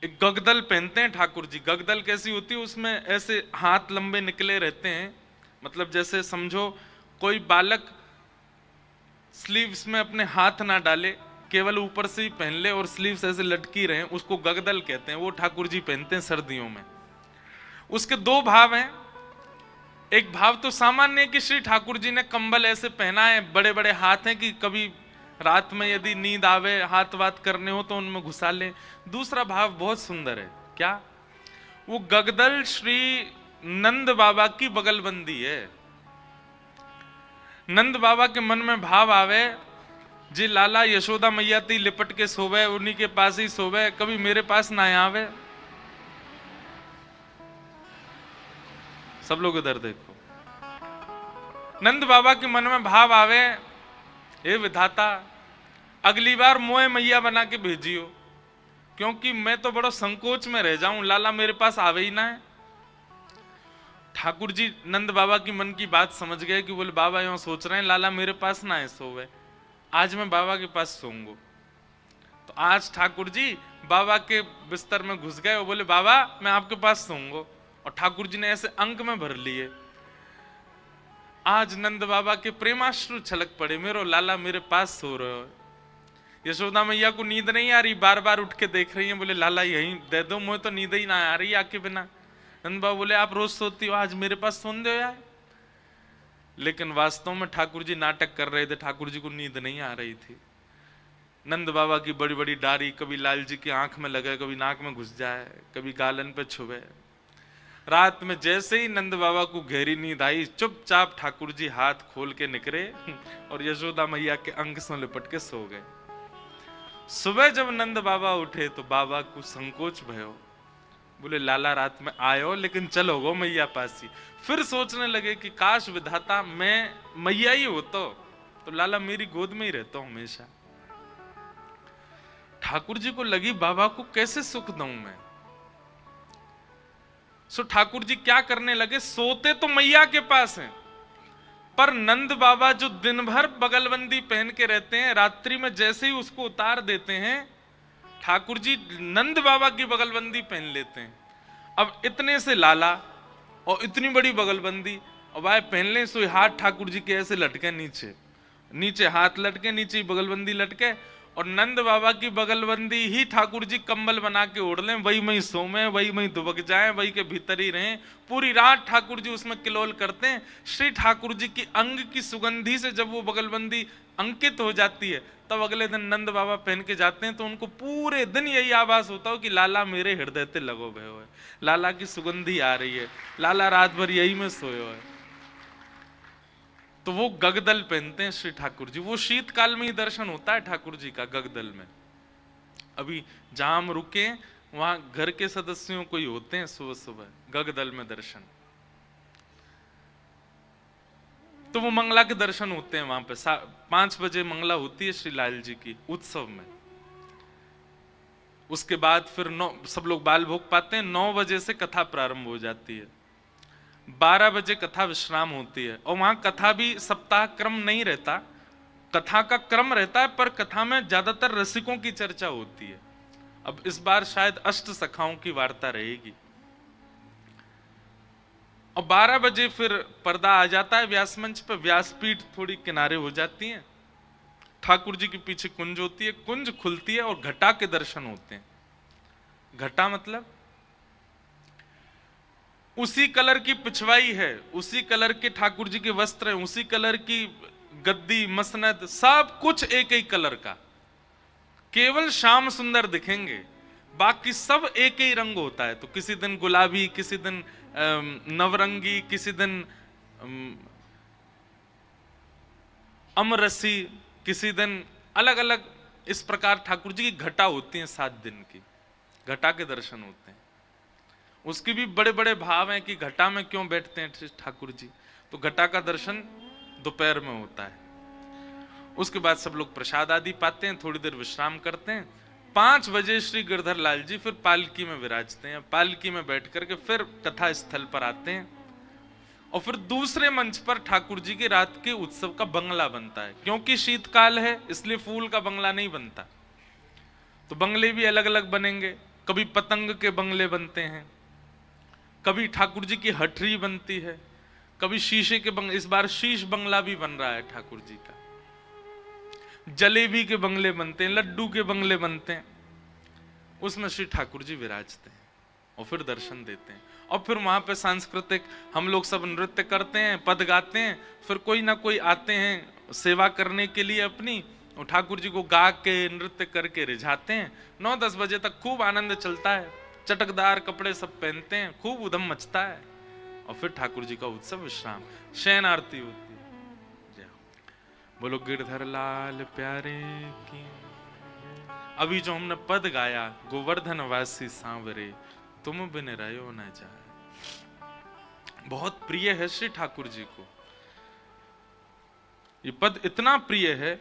एक गगदल पहनते हैं ठाकुर जी। गगदल कैसी होती है, उसमें ऐसे हाथ लंबे निकले रहते हैं, मतलब जैसे समझो कोई बालक स्लीव्स में अपने हाथ ना डाले, केवल ऊपर से ही पहन ले और स्लीव्स ऐसे लटकी रहे, उसको गगदल कहते हैं। वो ठाकुर जी पहनते हैं सर्दियों में। उसके दो भाव हैं। एक भाव तो सामान्य कि श्री ठाकुर जी ने कंबल ऐसे पहना है, बड़े बड़े हाथ हैं कि कभी रात में यदि नींद आवे, हाथ वात करने हो तो उनमें घुसा ले। दूसरा भाव बहुत सुंदर है। क्या? वो गगदल श्री नंद बाबा की बगलबंदी है। नंद बाबा के मन में भाव आवे, जी लाला यशोदा मैया ती लिपट के सोवे, उन्हीं के पास ही सोवे, कभी मेरे पास ना आवे। सब लोग इधर देखो। नंद बाबा के मन में भाव आवे, हे विधाता अगली बार मोए मैया बना के भेजियो, क्योंकि मैं तो बड़ा संकोच में रह जाऊं, लाला मेरे पास आवे ही ना है। ठाकुर जी नंद बाबा की मन की बात समझ गए कि बोले बाबा यूं सोच रहे हैं लाला मेरे पास ना है सोवे, आज मैं बाबा के पास सोऊंगा। तो आज ठाकुर जी बाबा के बिस्तर में घुस गए और बोले बाबा मैं आपके पास सोऊंगा, और ठाकुर जी ने ऐसे अंक में भर लिए। आज नंद बाबा के प्रेमाश्रु छलक पड़े, मेरो लाला मेरे पास सो रहे हो। यशोदा मैया को नींद नहीं आ रही, बार बार उठ के देख रही है, बोले लाला यहीं दे दो, मुझे तो नींद ही ना आ रही आके बिना। नंद बाबा बोले आप रोज सोती हो, आज मेरे पास सोन दो यार। लेकिन वास्तव में ठाकुर जी नाटक कर रहे थे, ठाकुर जी को नींद नहीं आ रही थी। नंद बाबा की बड़ी बड़ी डारी कभी लाल जी की आंख में लगे, कभी नाक में घुस जाए, कभी गालन पे छुए। रात में जैसे ही नंद बाबा को गहरी नींद आई, चुपचाप ठाकुर जी हाथ खोल के निकले और यशोदा मैया के अंग से लिपट के सो गए। सुबह जब नंद बाबा उठे तो बाबा को संकोच भयो, बोले लाला रात में आयो लेकिन चलो गो मैया पास ही। फिर सोचने लगे कि काश विधाता मैं मैया ही हो तो लाला मेरी गोद में ही रहता हूं हमेशा। ठाकुर जी को लगी बाबा को कैसे सुख दूं मैं। सो ठाकुर जी क्या करने लगे, सोते तो मैया के पास हैं, पर नंद बाबा जो दिन भर बगलबंदी पहन के रहते हैं, रात्रि में जैसे ही उसको उतार देते हैं, ठाकुर जी नंद बाबा की बगलबंदी पहन लेते हैं। अब इतने से लाला और इतनी बड़ी बगलबंदी, और भाई पहन ले सो हाथ ठाकुर जी के ऐसे लटके, नीचे नीचे हाथ लटके, नीचे बगलबंदी लटके, और नंद बाबा की बगलबंदी ही ठाकुर जी कंबल बना के ओढ़ लें, वही में सोमें, वही में दुबक जाएं, वही के भीतर ही रहें। पूरी रात ठाकुर जी उसमें किलोल करते हैं। श्री ठाकुर जी की अंग की सुगंधी से जब वो बगलबंदी अंकित हो जाती है, तब अगले दिन नंद बाबा पहन के जाते हैं तो उनको पूरे दिन यही आभास होता हो कि लाला मेरे हृदय ते लगो भय हो, लाला की सुगंधी आ रही है, लाला रात भर यही में सोए हो। तो वो गगदल पहनते हैं श्री ठाकुर जी। वो शीतकाल में ही दर्शन होता है ठाकुर जी का गगदल में। अभी जहां हम रुके वहां घर के सदस्यों को ही होते हैं सुबह सुबह गगदल में दर्शन। तो वो मंगला के दर्शन होते हैं वहां पे। 5 बजे मंगला होती है श्री लाल जी की उत्सव में। उसके बाद फिर सब लोग बाल भोग पाते हैं। 9 बजे से कथा प्रारंभ हो जाती है, 12 बजे कथा विश्राम होती है। और वहां कथा भी सप्ताह क्रम नहीं रहता, कथा का क्रम रहता है, पर कथा में ज्यादातर रसिकों की चर्चा होती है। अब इस बार शायद अष्ट सखाओं की वार्ता रहेगी। और 12 बजे फिर पर्दा आ जाता है व्यास मंच पर, व्यासपीठ थोड़ी किनारे हो जाती है, ठाकुर जी के पीछे कुंज होती है, कुंज खुलती है और घटा के दर्शन होते हैं। घटा मतलब उसी कलर की पिछवाई है, उसी कलर के ठाकुर जी के वस्त्र हैं, उसी कलर की गद्दी मसनद, सब कुछ एक ही कलर का। केवल श्याम सुंदर दिखेंगे, बाकी सब एक ही रंग होता है। तो किसी दिन गुलाबी, किसी दिन नवरंगी, किसी दिन अमरसी, किसी दिन अलग अलग। इस प्रकार ठाकुर जी की घटा होती है, 7 दिन की घटा के दर्शन होते हैं। उसके भी बड़े बड़े भाव हैं कि घटा में क्यों बैठते हैं ठाकुर जी। तो घटा का दर्शन दोपहर में होता है। उसके बाद सब लोग प्रसाद आदि पाते हैं, थोड़ी देर विश्राम करते हैं। 5 बजे श्री गिरधर लाल जी फिर पालकी में विराजते हैं। पालकी में बैठ करके फिर कथा स्थल पर आते हैं, और फिर दूसरे मंच पर ठाकुर जी के रात के उत्सव का बंगला बनता है। क्योंकि शीतकाल है इसलिए फूल का बंगला नहीं बनता, तो बंगले भी अलग अलग बनेंगे। कभी पतंग के बंगले बनते हैं, कभी ठाकुर जी की हटरी बनती है, कभी शीशे के बंगले, इस बार शीश बंगला भी बन रहा है ठाकुर जी का, जलेबी के बंगले बनते हैं, लड्डू के बंगले बनते हैं, उसमें श्री ठाकुर जी विराजते हैं और फिर दर्शन देते हैं। और फिर वहां पे सांस्कृतिक हम लोग सब नृत्य करते हैं, पद गाते हैं, फिर कोई ना कोई आते हैं सेवा करने के लिए अपनी, और ठाकुर जी को गा के नृत्य करके रिझाते हैं। 9-10 बजे तक खूब आनंद चलता है, चटकदार कपड़े सब पहनते हैं, खूब उधम मचता है, और फिर ठाकुर जी का उत्सव विश्राम, शयन आरती होती है। जय हो। बोलो गिरधर लाल प्यारे की। अभी जो हमने पद गाया, गोवर्धन वासी सांवरे तुम बिन रहो न जाए, बहुत प्रिय है श्री ठाकुर जी को। ये पद इतना प्रिय है,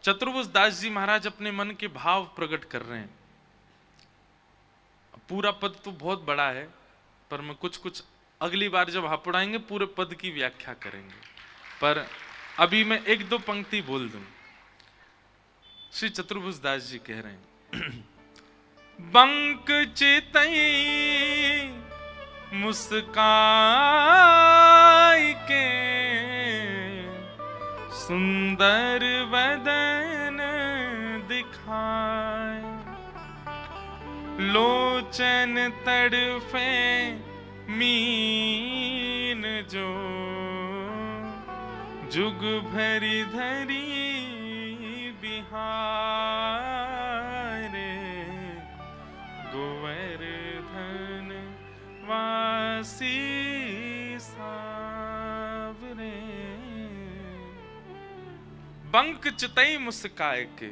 चतुर्भुज दास जी महाराज अपने मन के भाव प्रकट कर रहे हैं। पूरा पद तो बहुत बड़ा है, पर मैं कुछ अगली बार जब हापुड़ाएंगे पूरे पद की व्याख्या करेंगे, पर अभी मैं 1-2 पंक्ति बोल दूं। श्री चतुर्भुज दास जी कह रहे हैं बंक चितई मुस्काई के, सुंदर वदन दिखाए, लोचन तड़फे मीन जो, जुग भरी धरी बिहारे, गोवर्धन वासी सांवरे। बंक चितई मुस्काए के,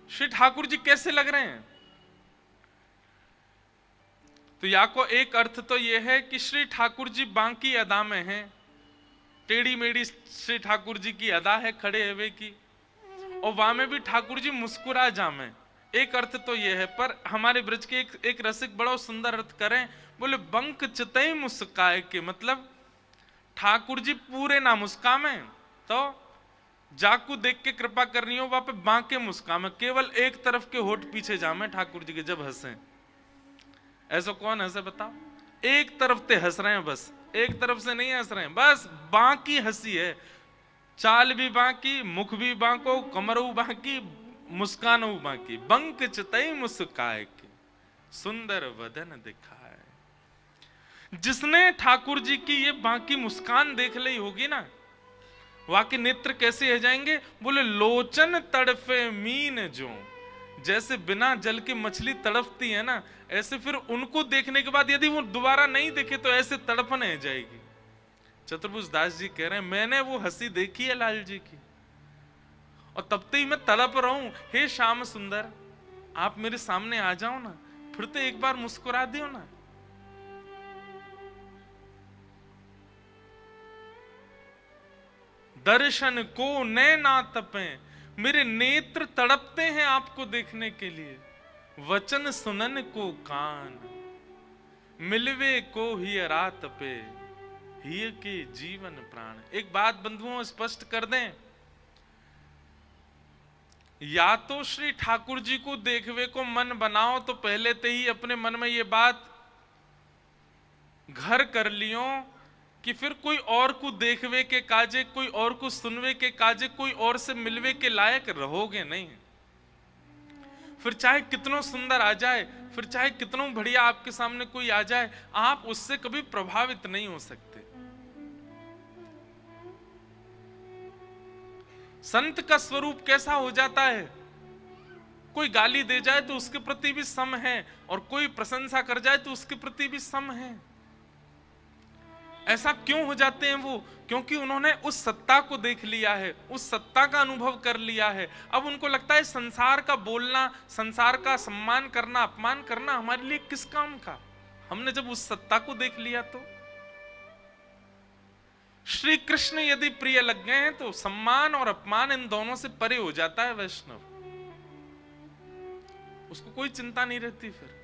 श्री ठाकुर जी कैसे लग रहे हैं? तो या को एक अर्थ तो यह है कि श्री ठाकुर जी बांकी अदा में हैं, टेढ़ी मेढ़ी श्री ठाकुर जी की अदा है खड़े हुए की, और वहां में भी ठाकुर जी मुस्कुरा जामे, एक अर्थ तो यह है। पर हमारे ब्रज के एक रसिक बड़ा सुंदर अर्थ करें, बोले बंक चितई मुस्काए के, मतलब ठाकुर जी पूरे ना मुस्कामे, तो जाकू देख के कृपा करनी हो वहां पे बांके मुस्कामे, केवल एक तरफ के होठ पीछे जामे ठाकुर जी के जब हंसे। ऐसा कौन हंसे बताओ? एक तरफ से हंस रहे हैं, बस एक तरफ से नहीं हंस रहे हैं, बस बाकी हंसी है, चाल भी बाकी, मुख भी बांको, कमर बाकी, मुस्कान बाकी। बंक चितई मुस्काए के, सुंदर वदन दिखाए। जिसने ठाकुर जी की ये बाकी मुस्कान देख ली होगी ना, वाकई नेत्र कैसे हो जाएंगे? बोले लोचन तड़फे मीन जो, जैसे बिना जल की मछली तड़पती है ना, ऐसे फिर उनको देखने के बाद यदि वो दोबारा नहीं देखे तो ऐसे तड़पने हो जाएगी। चतुर्भुज दास जी कह रहे हैं मैंने वो हंसी देखी है लाल जी की, और तब तक मैं तड़प रहा हूं, हे श्याम सुंदर आप मेरे सामने आ जाओ ना, फिर तो एक बार मुस्कुरा दियो ना। दर्शन को नैना तपे, मेरे नेत्र तड़पते हैं आपको देखने के लिए। वचन सुनन को कान, मिलवे को ही रात पे, ही के जीवन प्राण। एक बात बंधुओं स्पष्ट कर दें, या तो श्री ठाकुर जी को देखवे को मन बनाओ तो पहले ते ही अपने मन में ये बात घर कर लियो कि फिर कोई और को देखवे के काजे, कोई और को सुनवे के काजे, कोई और से मिलवे के लायक रहोगे नहीं। फिर चाहे कितनों सुंदर आ जाए, फिर चाहे कितनों बढ़िया आपके सामने कोई आ जाए, आप उससे कभी प्रभावित नहीं हो सकते। संत का स्वरूप कैसा हो जाता है? कोई गाली दे जाए तो उसके प्रति भी सम है, और कोई प्रशंसा कर जाए तो उसके प्रति भी सम है। ऐसा क्यों हो जाते हैं वो? क्योंकि उन्होंने उस सत्ता को देख लिया है, उस सत्ता का अनुभव कर लिया है। अब उनको लगता है संसार का बोलना, संसार का सम्मान करना, अपमान करना हमारे लिए किस काम का। हमने जब उस सत्ता को देख लिया तो श्री कृष्ण यदि प्रिय लग गए हैं तो सम्मान और अपमान इन दोनों से परे हो जाता है वैष्णव, उसको कोई चिंता नहीं रहती। फिर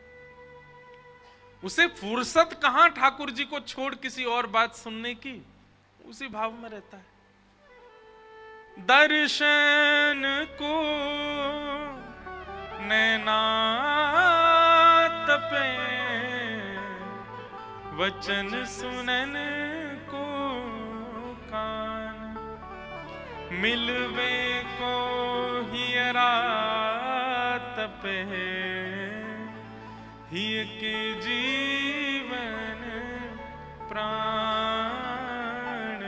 उसे फुर्सत कहां ठाकुर जी को छोड़ किसी और बात सुनने की, उसी भाव में रहता है। दर्शन को नैना तपे वचन सुनन को कान, मिलवे को हियरा तपे हिय के जीवन प्राण,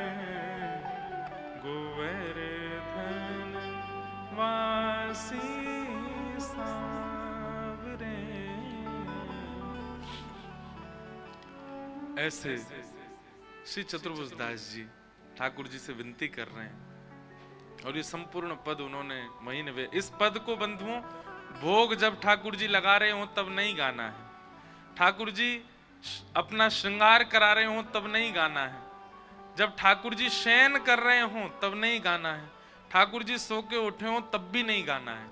गोवर्धन वासी सावरे। ऐसे श्री चतुर्भुजदास जी ठाकुर जी से विनती कर रहे हैं और ये संपूर्ण पद उन्होंने महीने वे इस पद को बंधुओं भोग जब ठाकुर जी लगा रहे हो तब नहीं गाना है, ठाकुर जी अपना श्रृंगार करा रहे हो तब नहीं गाना है, जब ठाकुर जी शयन कर रहे हो तब नहीं गाना है, ठाकुर जी सो के उठे हो तब भी नहीं गाना है।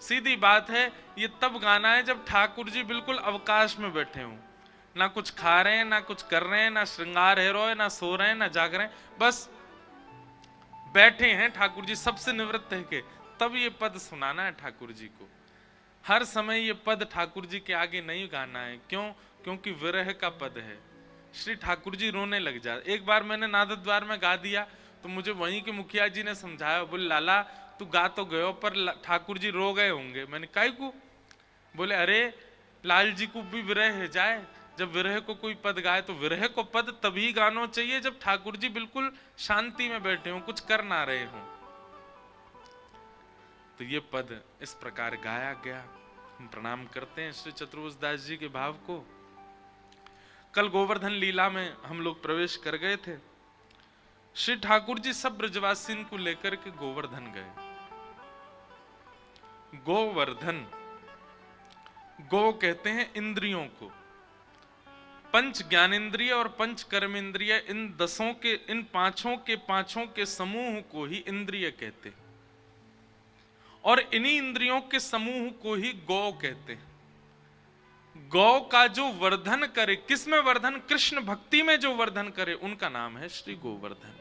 सीधी बात है, ये तब गाना है जब ठाकुर जी बिल्कुल अवकाश में बैठे हो, ना कुछ खा रहे हैं, ना कुछ कर रहे हैं, ना श्रृंगार है रहे, ना सो रहे हैं, ना जाग रहे हैं, बस बैठे हैं ठाकुर जी सबसे निवृत्त है के, तब ये पद सुनाना है ठाकुर जी को। हर समय ये पद ठाकुर जी के आगे नहीं गाना है। क्यों? क्योंकि विरह का पद है। श्री ठाकुर जी रोने लग जाते। एक बार मैंने नाद द्वार में गा दिया तो मुझे वहीं के मुखिया जी ने समझाया, बोले लाला तू गा तो गयो पर ठाकुर जी रो गए होंगे। मैंने काहे को? बोले अरे लाल जी को भी विरह है जाए, जब विरह को कोई पद गाए तो विरह को पद तभी गाना चाहिए जब ठाकुर जी बिल्कुल शांति में बैठे हो, कुछ कर ना रहे हो। तो ये पद इस प्रकार गाया गया। हम प्रणाम करते हैं श्री चतुर्भुजदास जी के भाव को। कल गोवर्धन लीला में हम लोग प्रवेश कर गए थे। श्री ठाकुर जी सब ब्रजवासिन को लेकर के गोवर्धन गए। गोवर्धन, गो कहते हैं इंद्रियों को। पंच ज्ञानेन्द्रिय और पंच कर्मेंद्रिय, इन दसों के, इन पांचों के समूह को ही इंद्रिय कहते हैं और इन्हीं इंद्रियों के समूह को ही गौ कहते हैं। गौ का जो वर्धन करे, किसमें वर्धन? कृष्ण भक्ति में जो वर्धन करे उनका नाम है श्री गोवर्धन।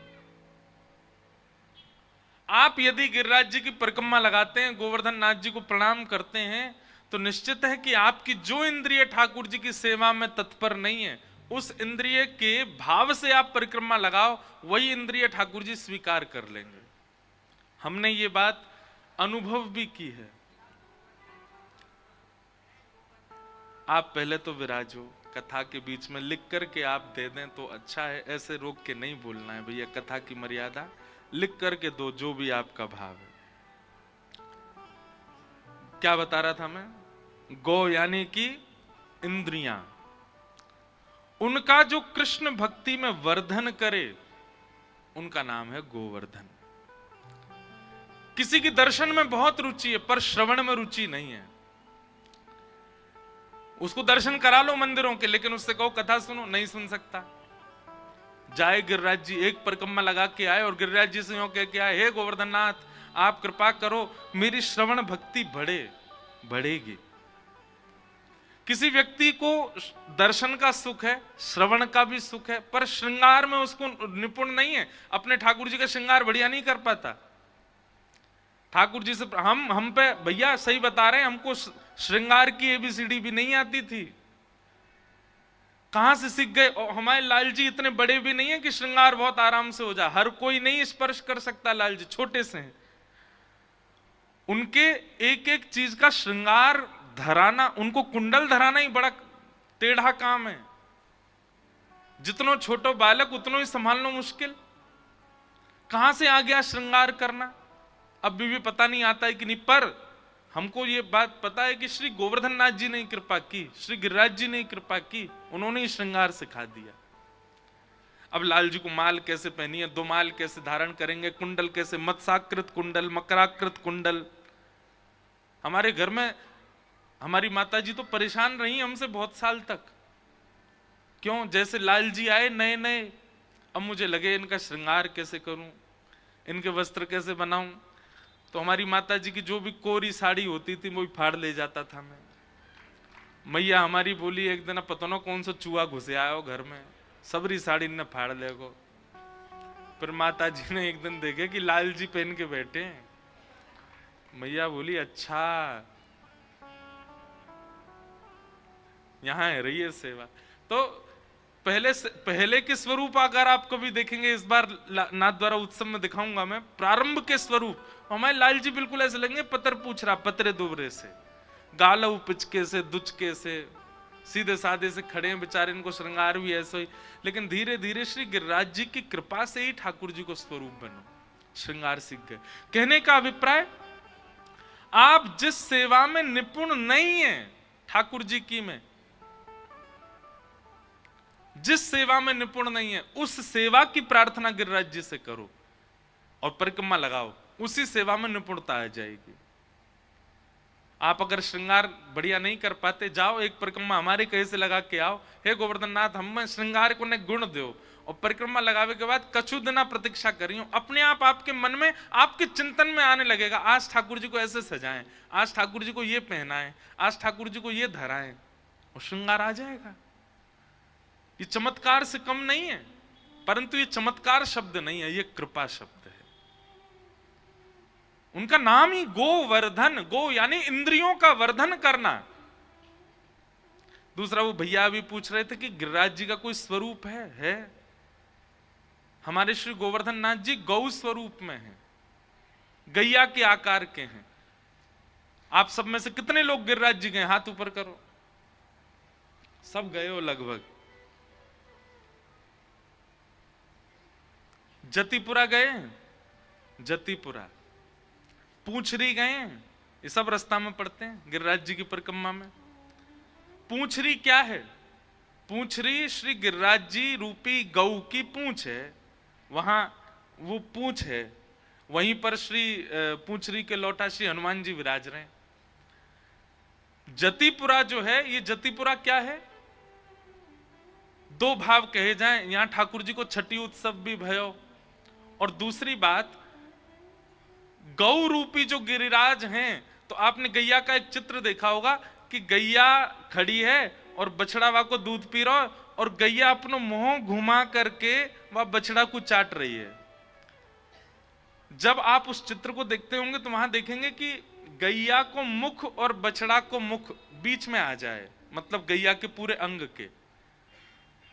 आप यदि गिरिराज जी की परिक्रमा लगाते हैं, गोवर्धन नाथ जी को प्रणाम करते हैं, तो निश्चित है कि आपकी जो इंद्रिय ठाकुर जी की सेवा में तत्पर नहीं है, उस इंद्रिय के भाव से आप परिक्रमा लगाओ, वही इंद्रिय ठाकुर जी स्वीकार कर लेंगे। हमने ये बात अनुभव भी की है। आप पहले तो विराजो, कथा के बीच में लिख करके आप दे दें तो अच्छा है, ऐसे रोक के नहीं बोलना है भैया, कथा की मर्यादा, लिख करके दो जो भी आपका भाव है। क्या बता रहा था मैं? गौ यानी कि इंद्रियां, उनका जो कृष्ण भक्ति में वर्धन करे उनका नाम है गोवर्धन। किसी की दर्शन में बहुत रुचि है पर श्रवण में रुचि नहीं है, उसको दर्शन करा लो मंदिरों के, लेकिन उससे कहो कथा सुनो, नहीं सुन सकता। जाए गिरिराज जी, एक परिक्रमा लगा के आए और गिरिराज जी से यूं कह के आए, हे गोवर्धन नाथ आप कृपा करो मेरी श्रवण भक्ति बढ़ेगी। किसी व्यक्ति को दर्शन का सुख है, श्रवण का भी सुख है, पर श्रृंगार में उसको निपुण नहीं है, अपने ठाकुर जी का श्रृंगार बढ़िया नहीं कर पाता। ठाकुर जी से हम पे भैया सही बता रहे हैं, हमको श्रृंगार की एबीसीडी भी नहीं आती थी, कहां से सीख गए। और हमारे लाल जी इतने बड़े भी नहीं है कि श्रृंगार बहुत आराम से हो जाए, हर कोई नहीं स्पर्श कर सकता, लाल जी छोटे से हैं। उनके एक एक चीज का श्रृंगार धराना, उनको कुंडल धराना ही बड़ा टेढ़ा काम है। जितनो छोटो बालक उतनो ही संभालना मुश्किल, कहां से आ गया श्रृंगार करना, अभी भी पता नहीं आता है कि नहीं। पर हमको ये बात पता है कि श्री गोवर्धन नाथ जी ने कृपा की, श्री गिरिराज जी ने कृपा की, उन्होंने ही श्रृंगार सिखा दिया। अब लाल जी को माल कैसे पहनी है, दो माल कैसे धारण करेंगे, कुंडल कैसे, मत्स्याकृत कुंडल, मकराकृत कुंडल। हमारे घर में हमारी माता जी तो परेशान रही हमसे बहुत साल तक। क्यों? जैसे लाल जी आए नए नए, अब मुझे लगे इनका श्रृंगार कैसे करूं, इनके वस्त्र कैसे बनाऊं, तो हमारी माता जी की जो भी कोरी साड़ी होती थी वो भी फाड़ ले जाता था मैं। मैया हमारी बोली एक दिन, पता ना कौन सा चूहा घुसे आयो घर में, सबरी साड़ी ने फाड़ लेगो। फिर माता जी ने एक दिन देखे कि लाल जी पहन के बैठे हैं। मैया बोली अच्छा, यहाँ है रही है सेवा। तो पहले के स्वरूप अगर आप कभी देखेंगे, इस बार नाथ द्वारा उत्सव में दिखाऊंगा मैं प्रारंभ के स्वरूप, हमारे लाल जी बिल्कुल ऐसे लगेंगे पत्र पूछ रहा, पतरे दुबरे से, गालव पिचके से, दुचके से, सीधे साधे से खड़े हैं बेचारे, इनको श्रृंगार भी ऐसे ही। लेकिन धीरे धीरे श्री गिरिराज जी की कृपा से ही ठाकुर जी को स्वरूप बनो, श्रृंगार सीख गए। कहने का अभिप्राय, आप जिस सेवा में निपुण नहीं है ठाकुर जी की में, जिस सेवा में निपुण नहीं है उस सेवा की प्रार्थना गिरिराज जी से करो और परिक्रमा लगाओ, उसी सेवा में निपुणता आ जाएगी। आप अगर श्रृंगार बढ़िया नहीं कर पाते, जाओ एक परिक्रमा हमारे कहे से लगा के आओ, हे गोवर्धन नाथ हमें श्रृंगार को ने गुण दो, और परिक्रमा लगावे के बाद कछु दिना प्रतीक्षा करियो, अपने आप आपके मन में आपके चिंतन में आने लगेगा, आज ठाकुर जी को ऐसे सजाएं, आज ठाकुर जी को ये पहनाएं, आज ठाकुर जी को ये धराएं, और श्रृंगार आ जाएगा। ये चमत्कार से कम नहीं है, परंतु ये चमत्कार शब्द नहीं है, ये कृपा शब्द है। उनका नाम ही गोवर्धन, गो यानी इंद्रियों का वर्धन करना। दूसरा, वो भैया भी पूछ रहे थे कि गिरिराज जी का कोई स्वरूप है? हमारे श्री गोवर्धन नाथ जी गौ स्वरूप में हैं, गैया के आकार के हैं। आप सब में से कितने लोग गिरिराज जी गए? हाथ ऊपर करो। सब गए हो लगभग। जतिपुरा गए? जतिपुरा। पूंछरी गए? ये सब रास्ता में पड़ते हैं गिरिराज जी की परिक्रमा में। पूंछरी क्या है? पूंछरी श्री गिरिराज जी रूपी गौ की पूंछ है, वहां वो पूंछ है, वहीं पर श्री पूंछरी के लौटा श्री हनुमान जी विराज रहे हैं। जतिपुरा जो है, ये जतिपुरा क्या है? दो भाव कहे जाएं, यहां ठाकुर जी को छठी उत्सव भी भयो, और दूसरी बात गौ रूपी जो गिरिराज हैं, तो आपने गैया का एक चित्र देखा होगा कि गैया खड़ी है और बछड़ा वहां को दूध पी रहा है, और गैया अपना मुंह घुमा करके वह बछड़ा को चाट रही है। जब आप उस चित्र को देखते होंगे तो वहां देखेंगे कि गैया को मुख और बछड़ा को मुख बीच में आ जाए, मतलब गैया के पूरे अंग के।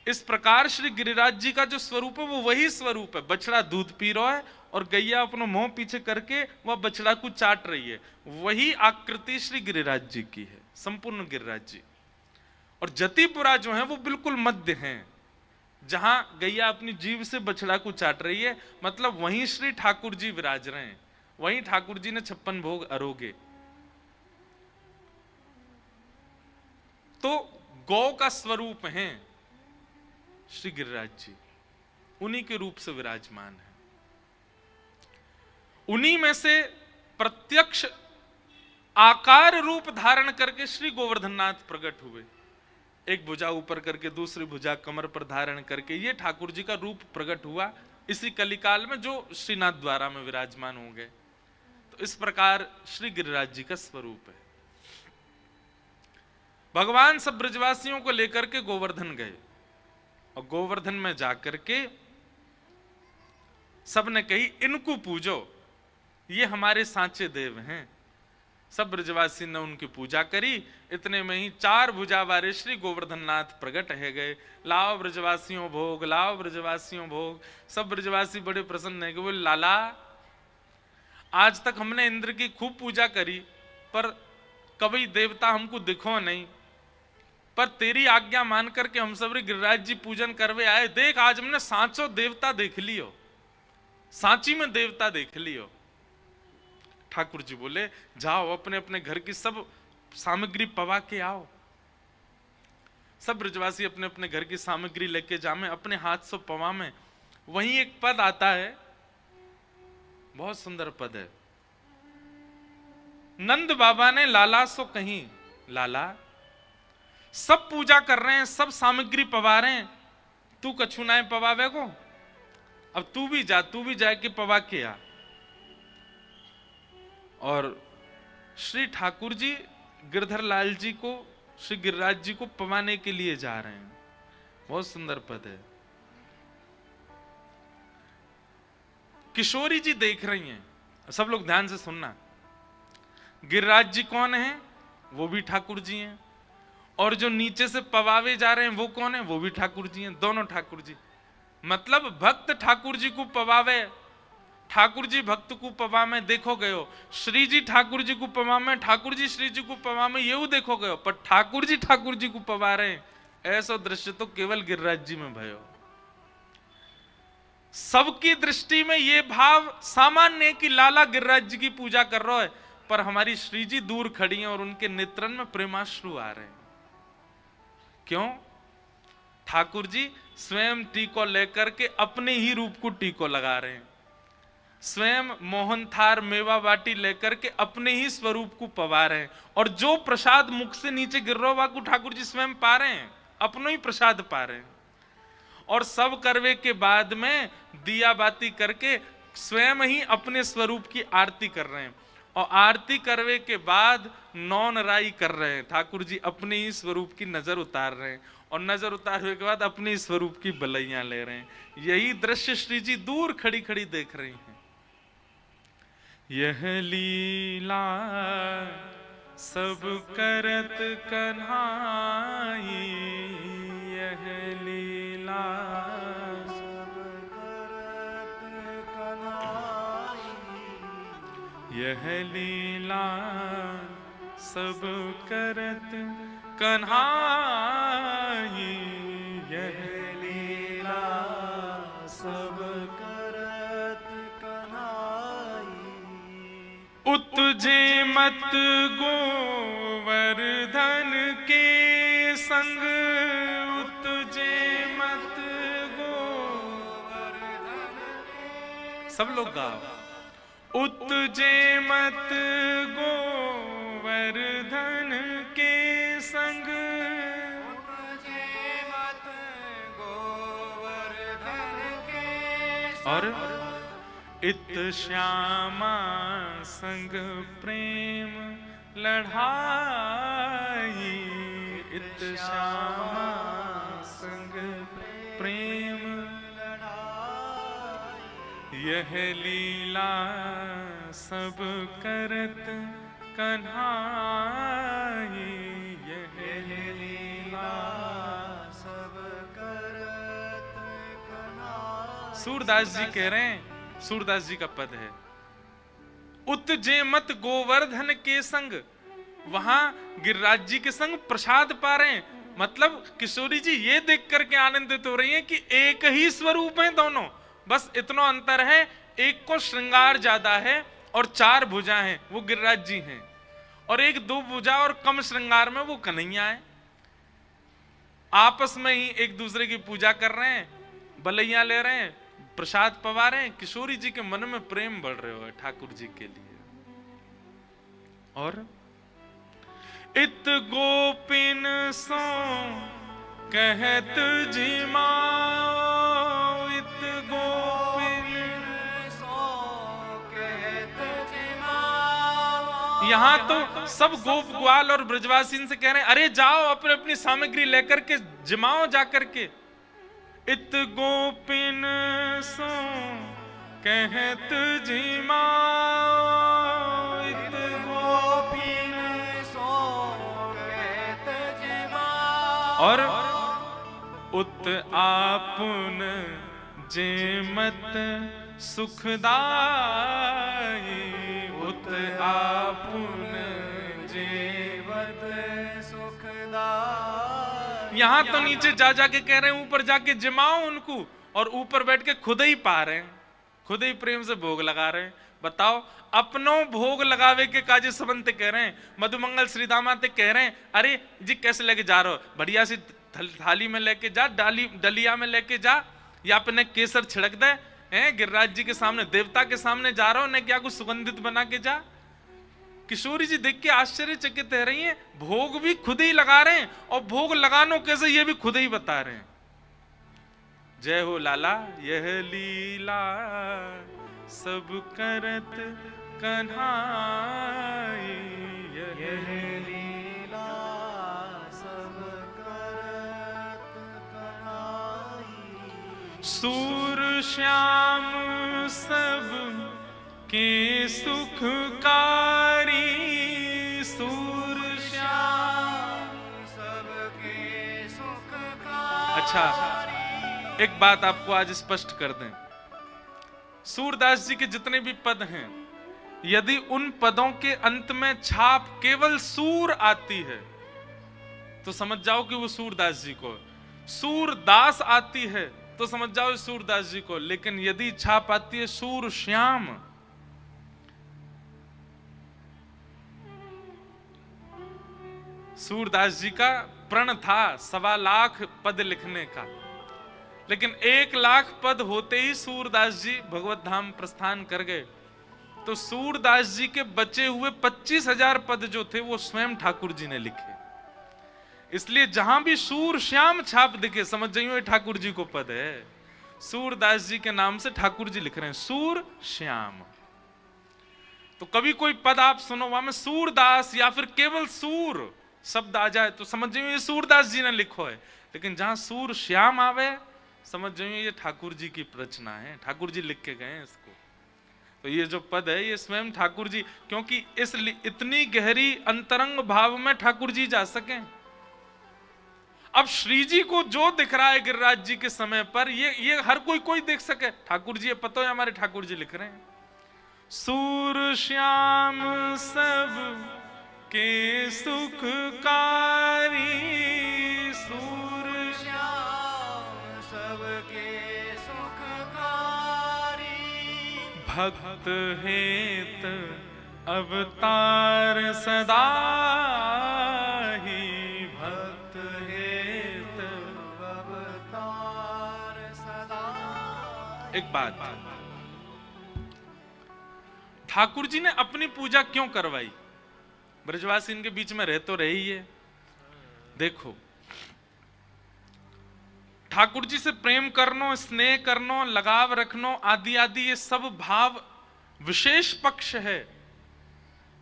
इस प्रकार श्री गिरिराज जी का जो स्वरूप है वो वही स्वरूप है। बछड़ा दूध पी रहा है और गैया अपना मुंह पीछे करके वह बछड़ा को चाट रही है, वही आकृति श्री गिरिराज जी की है, संपूर्ण गिरिराज जी। और जतिपुरा जो है वो बिल्कुल मध्य है, जहां गैया अपनी जीभ से बछड़ा को चाट रही है, मतलब वहीं श्री ठाकुर जी विराज रहे हैं, वहीं ठाकुर जी ने 56 भोग अरोगे। तो गौ का स्वरूप है श्री गिरिराज जी, उन्हीं के रूप से विराजमान है। उन्हीं में से प्रत्यक्ष आकार रूप धारण करके श्री गोवर्धननाथ प्रकट हुए। एक भुजा ऊपर करके दूसरी भुजा कमर पर धारण करके ये ठाकुर जी का रूप प्रकट हुआ इसी कलिकाल में, जो श्रीनाथ द्वारा में विराजमान हो गए। तो इस प्रकार श्री गिरिराज जी का स्वरूप है। भगवान सब ब्रजवासियों को लेकर के गोवर्धन गए, और गोवर्धन में जाकर के सबने कही इनको पूजो, ये हमारे सांचे देव हैं। सब ब्रजवासी ने उनकी पूजा करी। इतने में ही 4 भुजा वाले श्री गोवर्धननाथ प्रकट है गए। लाओ ब्रजवासियों भोग, लाओ ब्रजवासियों भोग। सब ब्रजवासी बड़े प्रसन्न है कि बोले लाला, आज तक हमने इंद्र की खूब पूजा करी, पर कभी देवता हमको दिखो नहीं, पर तेरी आज्ञा मान करके हम सब गिरिराज जी पूजन करवे आए। देख आज हमने सांचो देवता देख लियो, सांची में देवता देख लियो। ठाकुर जी बोले जाओ अपने अपने घर की सब सामग्री पवा के आओ। सब ब्रजवासी अपने अपने घर की सामग्री लेके जामे, अपने हाथ से पवा में। वहीं एक पद आता है, बहुत सुंदर पद है। नंद बाबा ने लाला सो कहीं, लाला सब पूजा कर रहे हैं, सब सामग्री पवा रहे हैं, तू कछु ना पवावे को, अब तू भी जा के पवा के आ। और श्री ठाकुर जी गिरधर लाल जी को, श्री गिरिराज जी को पवाने के लिए जा रहे हैं। बहुत सुंदर पद है। किशोरी जी देख रही हैं, सब लोग ध्यान से सुनना। गिरिराज जी कौन है? वो भी ठाकुर जी हैं, और जो नीचे से पवावे जा रहे हैं वो कौन है? वो भी ठाकुर जी हैं, दोनों ठाकुर जी। मतलब भक्त ठाकुर जी को पवावे, ठाकुर जी भक्त को पवा में देखो गयो, श्री जी ठाकुर जी को पवा में, ठाकुर जी श्री जी को पवा में, ये देखो गयो, पर ठाकुर जी को पवा रहे हैं, ऐसा दृश्य तो केवल गिरिराज जी में भयो। सबकी दृष्टि में ये भाव सामान्य है कि लाला गिरिराज जी की पूजा कर रहा है, पर हमारी श्री जी दूर खड़ी हैं और उनके नेत्रन में प्रेमाश्रु आ रहे हैं। क्यों? ठाकुर जी स्वयं टीको लेकर के अपने ही रूप को टीको लगा रहे हैं, स्वयं मोहन थार मेवा बाटी लेकर के अपने ही स्वरूप को पवा रहे हैं, और जो प्रसाद मुख से नीचे गिर रहा को ठाकुर जी स्वयं पा रहे हैं, अपनो ही प्रसाद पा रहे हैं। और सब करवे के बाद में दिया बाती करके स्वयं ही अपने स्वरूप की आरती कर रहे हैं, और आरती करवे के बाद नौन राई कर रहे हैं, ठाकुर जी अपने ही स्वरूप की नजर उतार रहे हैं, और नजर उतारने के बाद अपने स्वरूप की बलैया ले रहे हैं। यही दृश्य श्री जी दूर खड़ी खड़ी देख रही हैं। यह लीला सब करत कन्हाई, यह लीला सब करत कन्हाई, यह लीला सब करत कन्हाई, यह लीला सब करत कन्हाई। उतजे मत गोवर्धन के संग, उतजे मत गोवर्धन के, सब लोग गाओ। उतजे मत गोवर्धन के संग, उतजे मत गोवर्धन के संग, और इत श्यामा संग प्रेम लढ़ाई, इत श्यामा संग प्रेम लढ़ाई, यह लीला सब करत कन्हाई, यह लीला सब करत कन्हाई। सूरदास जी कह रहे हैं, सूरदास जी का पद है, उतजे मत गोवर्धन के संग, वहां गिरिराज जी के संग प्रसाद पा रहे हैं। मतलब किशोरी जी ये देख करके आनंदित हो रही हैं कि एक ही स्वरूप है दोनों, बस इतना अंतर है, एक को श्रृंगार ज्यादा है और 4 भुजा हैं, वो गिरिराज जी हैं, और एक 2 भुजा और कम श्रृंगार में वो कन्हैया है। आपस में ही एक दूसरे की पूजा कर रहे हैं, बलैया ले रहे हैं, प्रसाद पवा रहे हैं। किशोरी जी के मन में प्रेम बढ़ रहे हो ठाकुर जी के लिए। और इत गोपिन सो कहत जिमाओ, इत गोपिन सो कहत जिमाओ। यहां तो सब गोप ग्वाल और ब्रजवासी से कह रहे हैं, अरे जाओ अपने अपनी सामग्री लेकर के जिमाओ जाकर के। इत गोपिन सो कहत जिमाओ, इत गोपिन सो कहत जिमाओ। और उत आपुन जे मत सुखदाई, उत आपुन जे मत सुखदाई। यहां तो नीचे जा जाके कह रहे हैं ऊपर जाके जिमाओ उनको, और ऊपर बैठ के खुद ही पा रहे हैं, खुद ही प्रेम से भोग लगा रहे हैं। बताओ, अपनों भोग लगावे के काजे संबंध कह रहे हैं। मधुमंगल श्री दामाते कह रहे हैं, अरे जी कैसे लेके जा रहे हो, बढ़िया सी थाली में लेके जा, डलिया में लेके जा, या अपने केसर छिड़क दे, हैं गिरिराज जी के सामने, देवता के सामने जा रहा हो, न क्या कुछ सुगंधित बना के जा। किशोरी जी देख के आश्चर्यचकित रह रही हैं, भोग भी खुद ही लगा रहे हैं, और भोग लगानो कैसे ये भी खुद ही बता रहे हैं। जय हो लाला, यह लीला सब करत कन्हाई, यह लीला सब करत कन्हाई। सूर श्याम सब के सुखकारी, सूर श्याम सब अच्छा, एक बात आपको आज स्पष्ट कर दें, सूरदास जी के जितने भी पद हैं, यदि उन पदों के अंत में छाप केवल सूर आती है तो समझ जाओ कि वो सूरदास जी को, सूरदास आती है तो समझ जाओ सूरदास जी को, लेकिन यदि छाप आती है सूर श्याम, सूरदास जी का प्रण था 1.25 लाख पद लिखने का, लेकिन 1 लाख पद होते ही सूरदास जी भगवत धाम प्रस्थान कर गए। तो सूरदास जी के बचे हुए 25,000 पद जो थे वो स्वयं ठाकुर जी ने लिखे। इसलिए जहां भी सूर श्याम छाप दिखे समझ जाइए ये ठाकुर जी को पद है। सूरदास जी के नाम से ठाकुर जी लिख रहे हैं सूर श्याम। तो कभी कोई पद आप सुनो वहां में सूरदास या फिर केवल सूर शब्द आ जाए तो समझ जाइए ये सूरदास जी ने लिखो है, लेकिन जहां सूर श्याम आवे समझ जाइए ये ठाकुर जी की रचना है, ठाकुर जी लिख के गए हैं इसको। तो ये जो पद है ये स्वयं ठाकुर जी, क्योंकि इसलिए इतनी गहरी अंतरंग भाव में ठाकुर जी जा सके। अब श्री जी को जो दिख रहा है गिरिराज जी के समय पर ये हर कोई देख सके। ठाकुर जी ये पता है हमारे ठाकुर जी लिख रहे हैं सूर श्याम सब के सुखकारी, सूर श्याम सब के सुखकारी, भक्त हेत अवतार सदा ही, भक्त हेत अवतार सदा। एक बात, ठाकुर जी ने अपनी पूजा क्यों करवाई? ब्रजवासी इनके बीच में रह तो रही है। देखो ठाकुर जी से प्रेम करनो, स्नेह करनो, लगाव रखनो आदि आदि ये सब भाव विशेष पक्ष है,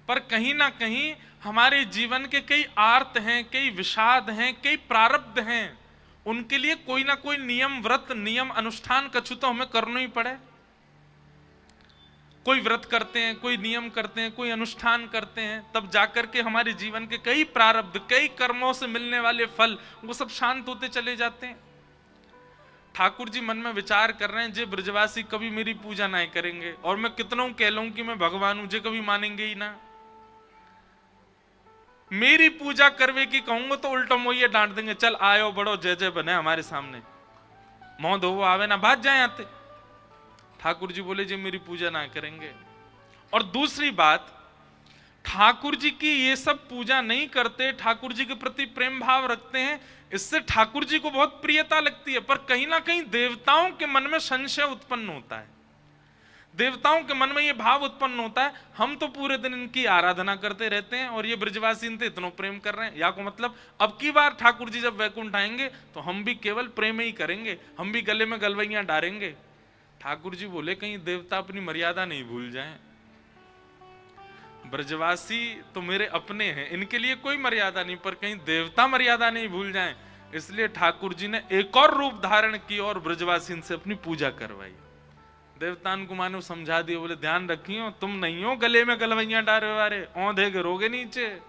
पर कहीं ना कहीं हमारे जीवन के कई आर्त हैं, कई विषाद हैं, कई प्रारब्ध हैं, उनके लिए कोई ना कोई नियम व्रत नियम अनुष्ठान कछु तो हमें करना ही पड़े। कोई व्रत करते हैं, कोई नियम करते हैं, कोई अनुष्ठान करते हैं, तब जाकर के हमारे जीवन के कई प्रारब्ध कई कर्मों से मिलने वाले फल वो सब शांत होते चले जाते हैं। ठाकुर जी मन में विचार कर रहे हैं जे ब्रजवासी कभी मेरी पूजा नहीं करेंगे और मैं कितनों कह लूं कि मैं भगवान हूं, जे कभी मानेंगे ही ना। मेरी पूजा करवे की कहूंगा तो उल्टा मोइये डांट देंगे, चल आयो बड़ो जय जय बने हमारे सामने, मोह धो आवे ना भाग जाए आते। ठाकुर जी बोले जी मेरी पूजा ना करेंगे। और दूसरी बात, ठाकुर जी की ये सब पूजा नहीं करते, ठाकुर जी के प्रति प्रेम भाव रखते हैं, इससे ठाकुर जी को बहुत प्रियता लगती है, पर कहीं ना कहीं देवताओं के मन में संशय उत्पन्न होता है। देवताओं के मन में ये भाव उत्पन्न होता है हम तो पूरे दिन इनकी आराधना करते रहते हैं और ये ब्रजवासी इनसे इतना प्रेम कर रहे हैं, या को मतलब अब की बार ठाकुर जी जब वैकुंठ आएंगे तो हम भी केवल प्रेम ही करेंगे, हम भी गले में गलवैया डालेंगे। ठाकुर जी बोले कहीं देवता अपनी मर्यादा नहीं भूल जाएं। ब्रजवासी तो मेरे अपने हैं, इनके लिए कोई मर्यादा नहीं, पर कहीं देवता मर्यादा नहीं भूल जाएं। इसलिए ठाकुर जी ने एक और रूप धारण किया और ब्रजवासी इनसे अपनी पूजा करवाई। देवतान को मानो समझा दिए, बोले ध्यान रखियो तुम नहीं हो गले में गलवैया डारे वाले, औंधे गिरोगे नीचे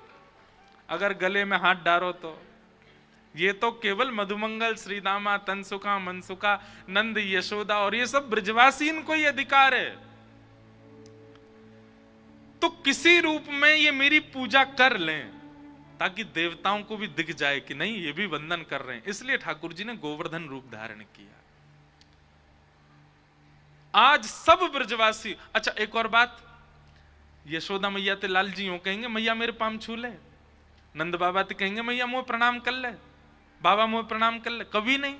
अगर गले में हाथ डारो तो। ये तो केवल मधुमंगल, श्रीदामा, तनसुका, मनसुका, नंद, यशोदा और ये सब ब्रजवासी इनको ही अधिकार है। तो किसी रूप में ये मेरी पूजा कर लें ताकि देवताओं को भी दिख जाए कि नहीं ये भी वंदन कर रहे हैं। इसलिए ठाकुर जी ने गोवर्धन रूप धारण किया। आज सब ब्रजवासी, अच्छा एक और बात, यशोदा मैया ते लाल जी हो कहेंगे मैया मेरे पाम छू ले, नंद बाबा ते कहेंगे मैया मुझे प्रणाम कर ले, बाबा मुझे प्रणाम कर ले, कभी नहीं।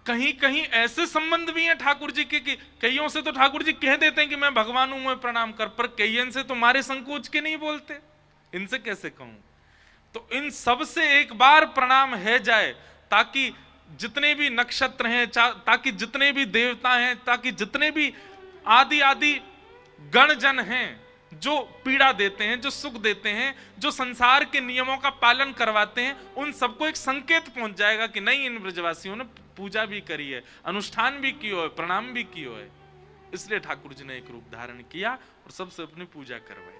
कहीं कहीं ऐसे संबंध भी हैं ठाकुर जी के कि कईयों से तो ठाकुर जी कह देते हैं कि मैं भगवान हूं, मुझे प्रणाम कर, पर कईयों से तुम्हारे संकोच के नहीं बोलते, इनसे कैसे कहूं। तो इन सब से एक बार प्रणाम है जाए ताकि जितने भी नक्षत्र हैं, ताकि जितने भी देवता हैं, ताकि जितने भी आदि आदि गणजन हैं जो पीड़ा देते हैं, जो सुख देते हैं, जो संसार के नियमों का पालन करवाते हैं, उन सबको एक संकेत पहुंच जाएगा कि नहीं इन ब्रजवासियों ने पूजा भी करी है, अनुष्ठान भी किया है, प्रणाम भी किया है। इसलिए ठाकुर जी ने एक रूप धारण किया और सबसे अपनी पूजा करवाई।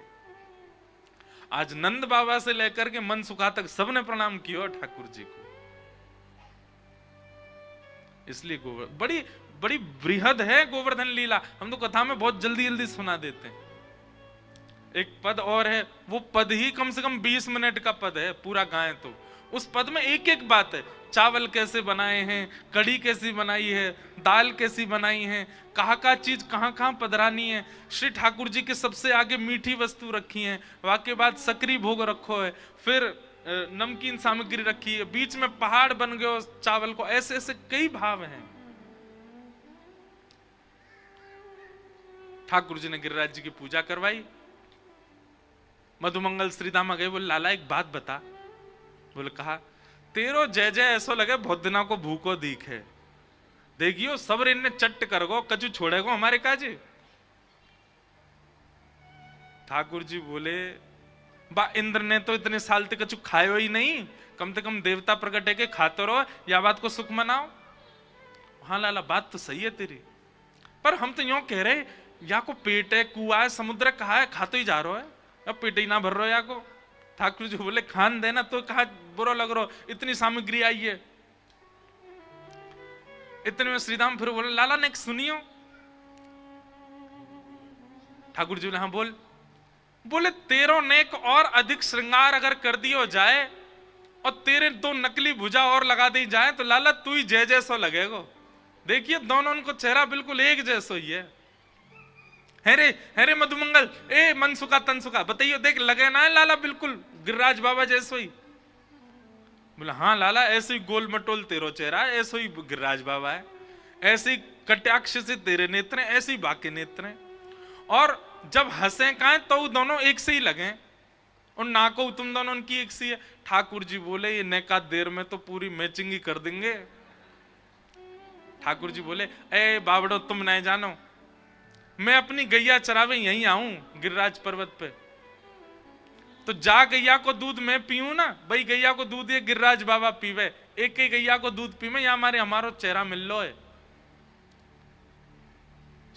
आज नंद बाबा से लेकर के मन सुखा तक सबने प्रणाम किया ठाकुर जी को। इसलिए गोवर्धन बड़ी बड़ी बृहद है गोवर्धन लीला। हम तो कथा में बहुत जल्दी जल्दी सुना देते हैं। एक पद और है, वो पद ही कम से कम 20 मिनट का पद है पूरा गाएं तो। उस पद में एक एक बात है, चावल कैसे बनाए हैं, कढ़ी कैसी बनाई है, दाल कैसी बनाई है, कहाँ चीज कहाँ कहाँ पधरानी है। श्री ठाकुर जी के सबसे आगे मीठी वस्तु रखी है, वाके बाद सकरी भोग रखो है, फिर नमकीन सामग्री रखी है, बीच में पहाड़ बन गए चावल को। ऐसे ऐसे कई भाव हैं। ठाकुर जी ने गिरिराज जी की पूजा करवाई। मधुमंगल श्रीदामा गए, बोले लाला एक बात बता। बोले कहा, तेरो जय जय ऐसो लगे बहुत दिना को भूखो दीखे, देखियो सब इनने चट्ट कर गो, कछु छोड़ेगो हमारे काजे। ठाकुर जी बोले, बा इंद्र ने तो इतने साल तक कछु खायो ही नहीं, कम से कम देवता प्रकट है के खाते रहो, या बात को सुख मनाओ। हाँ लाला बात तो सही है तेरी, पर हम तो यूं कह रहे, या को पेट है, कुआ है, समुद्र कहा है, खा तो ही जा रहा है, अब पेट ही ना भर रहा या को। ठाकुर जी बोले खान देना, तो कहा बुरा लग रहा, इतनी सामग्री आई है। इतने में श्रीदाम फिर बोले, लाला ने सुनियो। ठाकुर जी बोले हाँ बोल। बोले तेरो नेक और अधिक श्रृंगार अगर कर दियो जाए और तेरे दो नकली भुजा और लगा दी जाए तो लाला तू ही जय जैसो लगेगो। देखिए दोनों उनको चेहरा बिल्कुल एक जैसो ही है रे मधुमंगल, ए मनसुखा तनसुखा, बताइयो देख लगे ना है लाला बिल्कुल गिरिराज बाबा जैसो ही। बोला हाँ लाला ऐसे ही गोल मटोल तेरो चेहरा, ऐसो ही गिरिराज बाबा है, ऐसे ही कटाक्ष से तेरे नेत्र, ऐसे ही बाकी नेत्र। और जब हंसे का तो दोनों एक से ही लगे, और नाको तुम दोनों उनकी एक सी है। ठाकुर जी बोले ये नेका देर में तो पूरी मैचिंग ही कर देंगे। ठाकुर जी बोले ए बाबड़ो तुम नहीं जानो, मैं अपनी गैया चरावे यहीं आऊं गिरिराज पर्वत पे, तो जा गैया को दूध मैं पीऊं ना, भाई गैया को दूध ये गिरिराज बाबा पीवे, एक ही गैया को दूध पीवे, या हमारो चेहरा मिल लो है।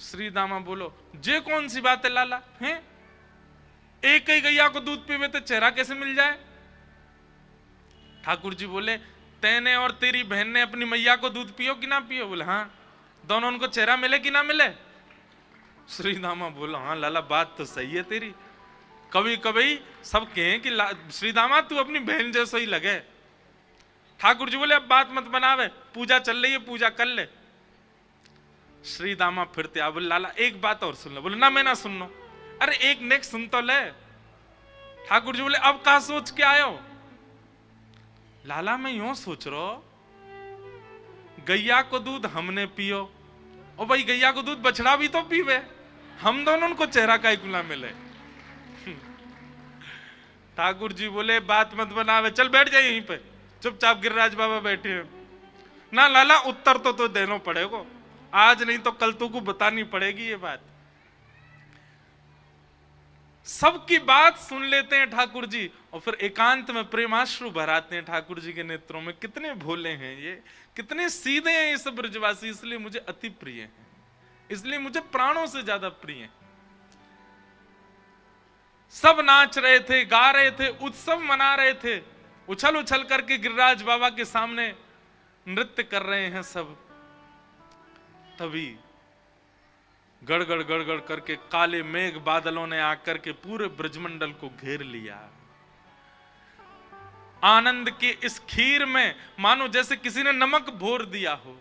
श्री दामा बोलो जे कौन सी बात है लाला, हैं एक ही गैया को दूध पीवे तो चेहरा कैसे मिल जाए। ठाकुर जी बोले तेने और तेरी बहन ने अपनी मैया को दूध पियो कि ना पियो। बोले हाँ। दोनों उनको चेहरा मिले कि ना मिले। श्री दामा बोला हाँ लाला बात तो सही है तेरी, कभी कभी सब कहें कि श्री दामा तू अपनी बहन जैसा ही लगे। ठाकुर जी बोले अब बात मत बनावे, पूजा चल रही है पूजा कर ले। श्री दामा फिरते आ बोले लाला एक बात और सुन लो। बोले ना मैं ना सुन लो। अरे एक नेक सुन तो ले। ठाकुर जी बोले अब कहा सोच के आयो। लाला मैं यूं सोच रहा, गैया को दूध हमने पियो और भाई गैया को दूध बछड़ा भी तो पीवे, हम दोनों उनको चेहरा का गुला मिले। ठाकुर जी बोले बात मत बनावे, चल बैठ जाए यहीं पे, चुपचाप गिरिराज बाबा बैठे हैं ना। लाला उत्तर तो देना पड़ेगा, आज नहीं तो कल तो को बतानी पड़ेगी ये बात। सबकी बात सुन लेते हैं ठाकुर जी और फिर एकांत में प्रेमाश्रु भराते हैं ठाकुर जी के नेत्रों में। कितने भोले हैं ये, कितने सीधे हैं ये सब ब्रजवासी, इसलिए मुझे अति प्रिय हैं, इसलिए मुझे प्राणों से ज्यादा प्रिय हैं। सब नाच रहे थे, गा रहे थे, उत्सव मना रहे थे, उछल उछल करके गिरिराज बाबा के सामने नृत्य कर रहे हैं सब। तभी गड़गड़ गड़गड़ करके काले मेघ बादलों ने आकर के पूरे ब्रजमंडल को घेर लिया। आनंद के इस खीर में मानो जैसे किसी ने नमक भोर दिया हो।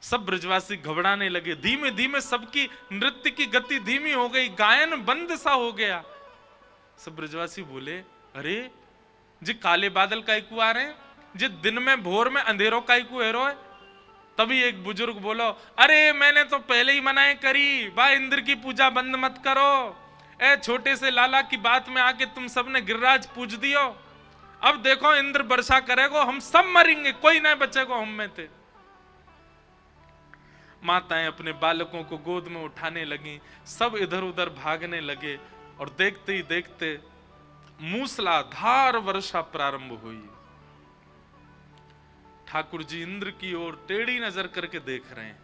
सब ब्रजवासी घबराने लगे, धीमे धीमे सबकी नृत्य की गति धीमी हो गई, गायन बंद सा हो गया। सब ब्रजवासी बोले अरे जी काले बादल काइकू आ रहे हैं, जी दिन में भोर में अंधेरों काइकू हेरो है। तभी एक बुजुर्ग बोलो अरे मैंने तो पहले ही मनाए करी, बा इंद्र की पूजा बंद मत करो। ए छोटे से लाला की बात में आके तुम सबने गिरिराज पूज दियो, अब देखो इंद्र वर्षा करेगो, हम सब मरेंगे, कोई नहीं बचेगो हम में थे। माताएं अपने बालकों को गोद में उठाने लगी, सब इधर उधर भागने लगे और देखते ही देखते मूसलाधार वर्षा प्रारंभ हुई। ठाकुर जी इंद्र की ओर टेढ़ी नजर करके देख रहे हैं।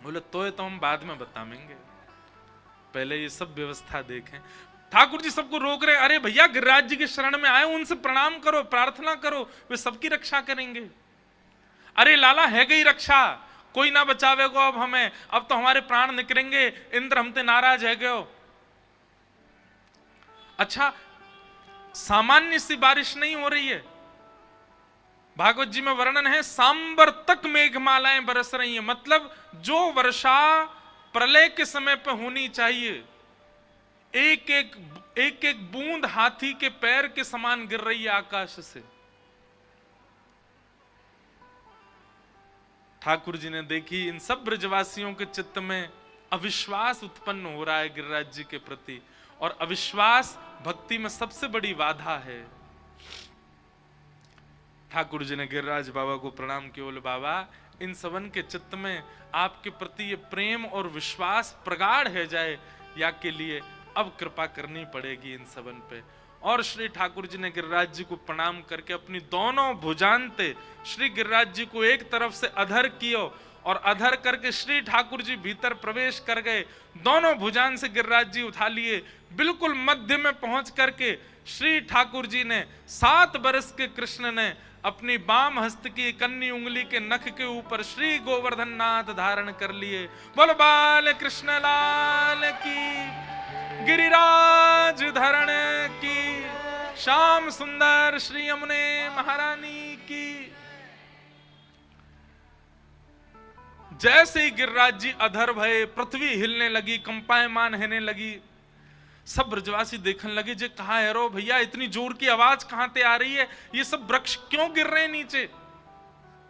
बोले तो हम बाद में बताएंगे, पहले ये सब व्यवस्था देखें। ठाकुर जी सबको रोक रहे, अरे भैया गिरिराज जी के शरण में आए, उनसे प्रणाम करो, प्रार्थना करो, वे सबकी रक्षा करेंगे। अरे लाला है गई रक्षा, कोई ना बचावे को अब हमें, अब तो हमारे प्राण निकलेंगे, इंद्र हमसे नाराज है गयो। अच्छा, सामान्य सी बारिश नहीं हो रही है, भागवत जी में वर्णन है सांबर तक मेघमालाएं बरस रही हैं, मतलब जो वर्षा प्रलय के समय पर होनी चाहिए, एक एक बूंद हाथी के पैर के समान गिर रही है आकाश से। ठाकुर जी ने देखी इन सब ब्रजवासियों के चित्त में अविश्वास उत्पन्न हो रहा है गिरिराज जी के प्रति, और अविश्वास भक्ति में सबसे बड़ी बाधा है। ठाकुर जी ने गिरिराज बाबा को प्रणाम किया, बोले बाबा इन सबन के चित्त में आपके प्रति ये प्रेम और विश्वास प्रगाढ़ है जाए, या के लिए अब कृपा करनी पड़ेगी इन सबन पे। और श्री ठाकुर जी ने गिरिराज जी को प्रणाम करके अपनी दोनों भुजांते श्री गिरिराज जी को एक तरफ से अधर कियो, और अधर करके श्री ठाकुर जी भीतर प्रवेश कर गए, दोनों भुजान से गिरिराज जी उठा लिए, बिल्कुल मध्य में पहुंच करके श्री ठाकुर जी ने 7 बरस के कृष्ण ने अपनी बाम हस्त की कन्नी उंगली के नख के ऊपर श्री गोवर्धन नाथ धारण कर लिए। बोल बाल कृष्ण लाल की, गिरिराज धरण की, श्याम सुंदर श्री यमुने महारानी की। जैसे ही गिरिराज जी अधर भये, पृथ्वी हिलने लगी, कंपायमान होने लगी, सब ब्रजवासी देखने लगे, जे कहा है रो भैया, इतनी जोर की आवाज कहां से आ रही है, ये सब वृक्ष क्यों गिर रहे हैं नीचे।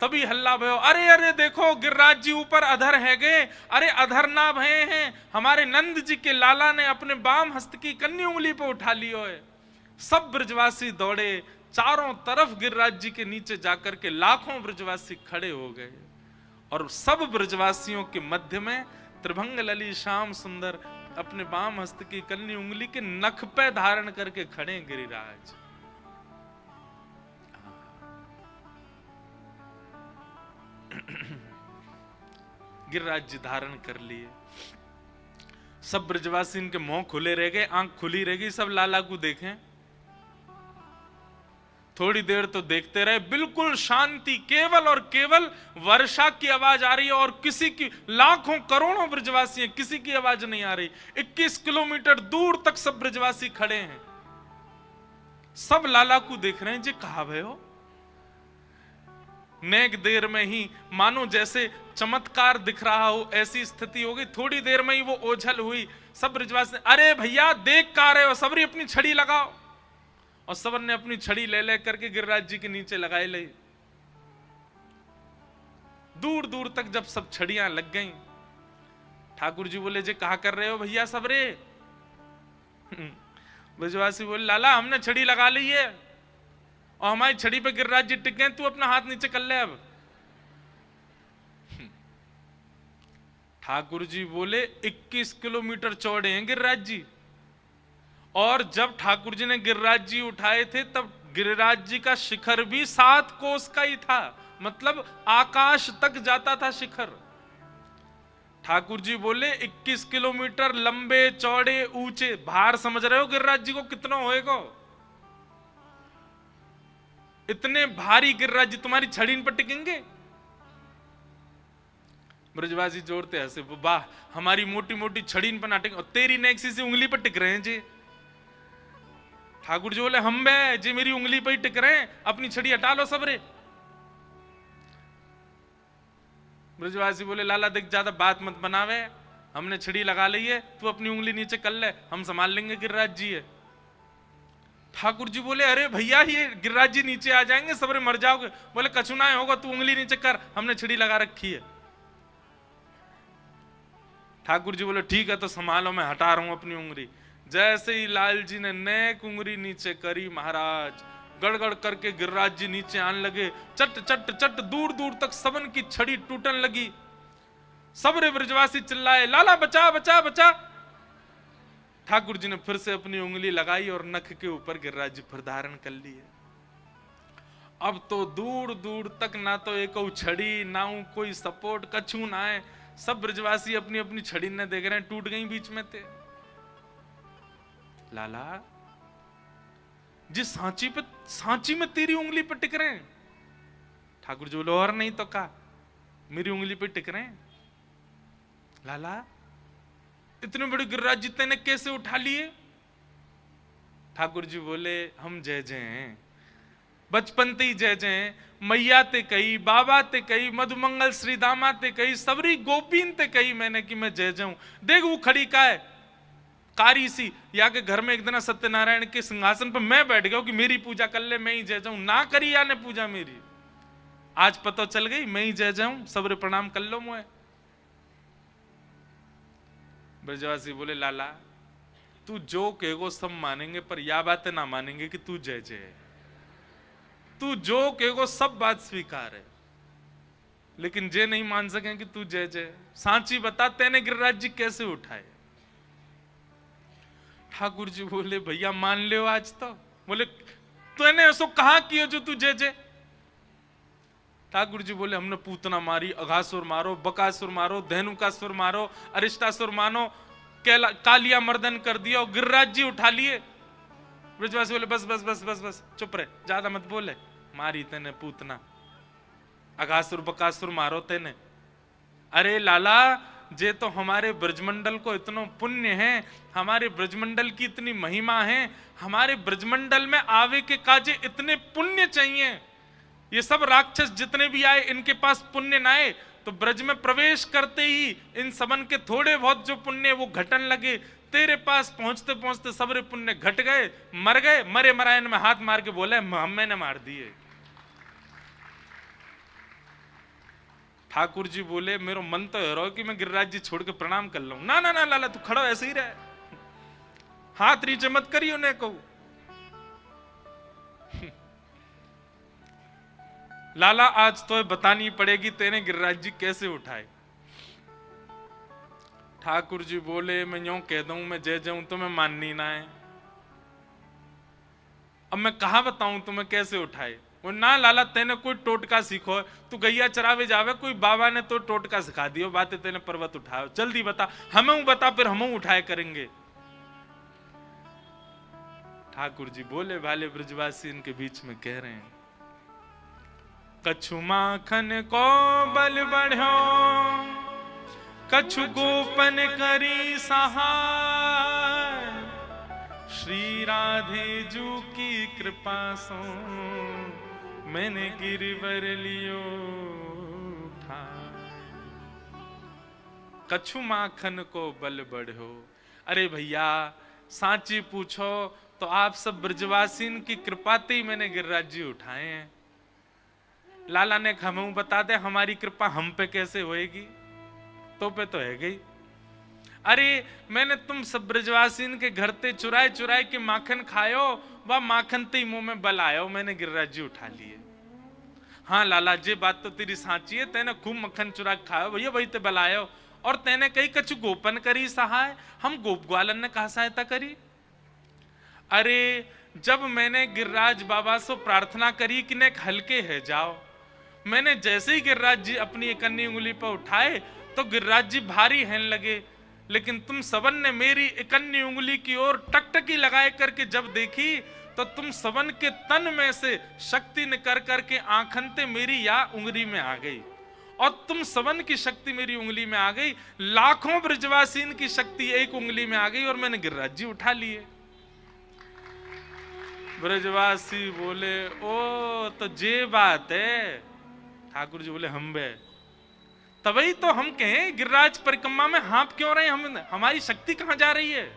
तभी हल्ला भयो, अरे अरे देखो गिरिराज जी ऊपर अधर है गए, अरे अधर ना भये हैं, हमारे नंद जी के लाला ने अपने बाम हस्त की कन्नी उंगली पे उठा लियो है। सब ब्रजवासी दौड़े, चारों तरफ गिरिराज जी के नीचे जाकर के लाखों ब्रजवासी खड़े हो गए, और सब ब्रजवासियों के मध्य में त्रिभंग लली श्याम सुंदर अपने बाम हस्त की कन्नी उंगली के नख पे धारण करके खड़े गिरिराज। गिरिराज जी धारण कर लिए, सब ब्रजवासी इनके मुंह खुले रह गए, आंख खुली रह गई, सब लाला को देखें। थोड़ी देर तो देखते रहे, बिल्कुल शांति, केवल और केवल वर्षा की आवाज आ रही है, और किसी की, लाखों करोड़ों ब्रजवासी हैं, किसी की आवाज नहीं आ रही। 21 किलोमीटर दूर तक सब ब्रजवासी खड़े हैं, सब लाला को देख रहे हैं, जी कहा भय हो। नेक देर में ही मानो जैसे चमत्कार दिख रहा हो, ऐसी स्थिति हो गई। थोड़ी देर में ही वो ओझल हुई, सब ब्रजवासी, अरे भैया देख का रहे हो, सबरी अपनी छड़ी लगाओ, और सबन ने अपनी छड़ी ले ले करके गिरिराज जी के नीचे लगाई ले। दूर दूर तक जब सब छड़ियां लग गईं, ठाकुर जी बोले, जे कहा कर रहे हो भैया सबरे। ब्रजवासी बोले, लाला हमने छड़ी लगा ली है, और हमारी छड़ी पे गिरिराज जी टिक गए, तू अपना हाथ नीचे कर ले अब। ठाकुर जी बोले, 21 किलोमीटर चौड़े हैं गिरिराज जी, और जब ठाकुर जी ने गिरिराज जी उठाए थे तब गिरिराज जी का शिखर भी 7 कोस का ही था, मतलब आकाश तक जाता था शिखर। ठाकुर जी बोले 21 किलोमीटर लंबे चौड़े ऊंचे, भार समझ रहे हो गिरिराज जी को कितना होएगा। इतने भारी गिरिराज जी तुम्हारी छड़ी पर टिकेंगे। ब्रजवासी जोड़ते हंसे, वाह हमारी मोटी मोटी छड़ी पर ना टिक, और तेरी नेक्सी से उंगली पर टिक रहे हैं जी। ठाकुर जी बोले, हम बे जी मेरी उंगली पर ही टिक रहे हैं, अपनी छड़ी हटा लो सबरे। ब्रजवासी बोले, लाला देख ज्यादा बात मत बनावे, हमने छड़ी लगा ली है, तू अपनी उंगली नीचे कर ले, हम संभाल लेंगे, गिरिराज जी है। ठाकुर जी बोले, अरे भैया ये गिरिराज जी नीचे आ जाएंगे, सबरे मर जाओगे। बोले, कछुना होगा, तू उंगली नीचे कर, हमने छड़ी लगा रखी है। ठाकुर जी बोले, ठीक है तो संभालो, मैं हटा रहा हूं अपनी उंगली। जैसे ही लाल जी ने नेक उंगली नीचे करी, महाराज गड़गड़ करके गिरिराज जी नीचे आने लगे, चट चट चट, दूर दूर तक सबन की छड़ी टूटने लगी। सबरे ब्रजवासी चिल्लाए, लाला बचा बचा बचा। ठाकुर जी ने फिर से अपनी उंगली लगाई और नख के ऊपर गिरिराज जी फिर धारण कर लिए। अब तो दूर दूर तक ना तो एक छड़ी, ना कोई सपोर्ट, कछू ना है। सब ब्रजवासी अपनी अपनी छड़ी ने देख रहे हैं, टूट गई बीच में थे। लाला जिस सांची में तेरी उंगली पे टिक रहे हैं। ठाकुर जी बोले और नहीं तो का, मेरी उंगली पे टिक रहे हैं। लाला इतने बड़े गिरिराज जी तेने कैसे उठा लिए? ठाकुर जी बोले हम जय जय हैं, बचपन ते ही जय जय हैं। मैया ते कही, बाबा ते कही, मधुमंगल श्री दामा ते कही, सबरी गोपीन ते कही मैंने कि मैं जय जाऊं। देख वो खड़ी का है कारी सी, या के घर में एक दिन सत्यनारायण के सिंहासन पर मैं बैठ गया कि मेरी पूजा कर ले, मैं ही जय जाऊं। ना करी या ने पूजा मेरी, आज पता चल गई मैं ही जय जाऊं, सबरे प्रणाम कर लो मुझे। ब्रजवासी बोले लाला तू जो कहेगो सब मानेंगे, पर यह बातें ना मानेंगे कि तू जय जय है। तू जो कहेगो सब बात स्वीकार है, लेकिन जे नहीं मान सके कि तू जय जय। सांची बता तेने गिरिराज जी कैसे उठाए? ठाकुर जी बोले भैया मान ले आज तो। बोले तूने ऐसो कहा किया जो तू जय जय? ठाकुर जी बोले हमने पूतना मारी, अघासुर मारो, बकासुर मारो, धेनुकासुर मारो, अरिष्टासुर मानो, कालिया मर्दन कर दिया और गिरिराज जी उठा लिए। ब्रजवासी बोले बस बस बस बस बस चुप रहे, ज्यादा मत बोले। मारी तेने पूतना, अघासुर बकासुर मारो तेने। अरे लाला जे तो हमारे ब्रजमंडल को इतना पुण्य है, हमारे ब्रजमंडल की इतनी महिमा है, हमारे ब्रजमंडल में आवे के काजे इतने पुण्य चाहिए। ये सब राक्षस जितने भी आए इनके पास पुण्य ना आए तो ब्रज में प्रवेश करते ही इन सबन के थोड़े बहुत जो पुण्य वो घटन लगे। तेरे पास पहुंचते पहुंचते सबरे पुण्य घट गए, मर गए। मरे मरायन में हाथ मार के बोले मैंने मार दिए। ठाकुर जी बोले मेरा मन तो है कि मैं गिरिराज जी छोड़ के प्रणाम कर लूं। ना ना ना लाला तू खड़ा ऐसे ही रहे, हाथ नीचे मत करियो ने कहूं। लाला आज तो बतानी पड़ेगी तेने गिरिराज जी कैसे उठाए। ठाकुर जी बोले मैं यूं कह दूं मैं जय जाऊं तुम्हें माननी ना है, अब मैं कहा बताऊं तुम्हें कैसे उठाए। वो ना लाला तेने कोई टोटका सीखो, तू गैया चरावे जावे, कोई बाबा ने तो टोटका सिखा दियो, बातें तेने पर्वत उठाओ, जल्दी बता, हमें बता फिर हम उठाए करेंगे। ठाकुर जी बोले भाले ब्रजवासी इनके बीच में कह रहे हैं कछु माखन को बल बढ़ो, कछु गोपन करी सहाय, श्री राधे जू की कृपा सो मैंने गिरवर लियो था। कछु माखन को बल बढ़ो। अरे भैया सांची पूछो तो आप सब ब्रजवासीन की कृपा ते ही मैंने गिरिराज जी उठाए हैं। लाला ने हमें बता दे हमारी कृपा हम पे कैसे होएगी, तो पे तो है गई। अरे मैंने तुम सब ब्रजवासीन के घर ते चुराए चुराए के माखन खायो, वह माखन ते ही मुंह में बल आयो, मैंने गिरिराज जी उठा लिए। हाँ लाला जी बात तो तेरी साची है, तेने खूब मक्खन चुरा खायो भैया वही ते बल आयो। और तेने कही कछु गोपन करी सहाय, हम गोप ग्वालन ने कहा सहायता करी। अरे जब मैंने गिरिराज बाबा से प्रार्थना करी कि ने हल्के है जाओ, मैंने जैसे ही गिरिराज जी अपनी एक अन्य उंगली पर उठाए तो गिरिराज जी भारी हैं लगे, लेकिन तुम सबन ने मेरी एक अन्य उंगली की ओर टकटकी लगाए करके जब देखी तो तुम सबन के तन में से शक्ति निकर करके आंखनते मेरी या उंगली में आ गई, और तुम सबन की शक्ति मेरी उंगली में आ गई। लाखों ब्रजवासीन की शक्ति एक उंगली में आ गई और मैंने गिरिराज जी उठा लिए। ब्रजवासी बोले ओ तो जे बात है। ठाकुर जी बोले हम बे तभी तो हम कहें गिरिराज परिक्रमा में हाँप क्यों रहे, हम हमारी शक्ति कहां जा रही है।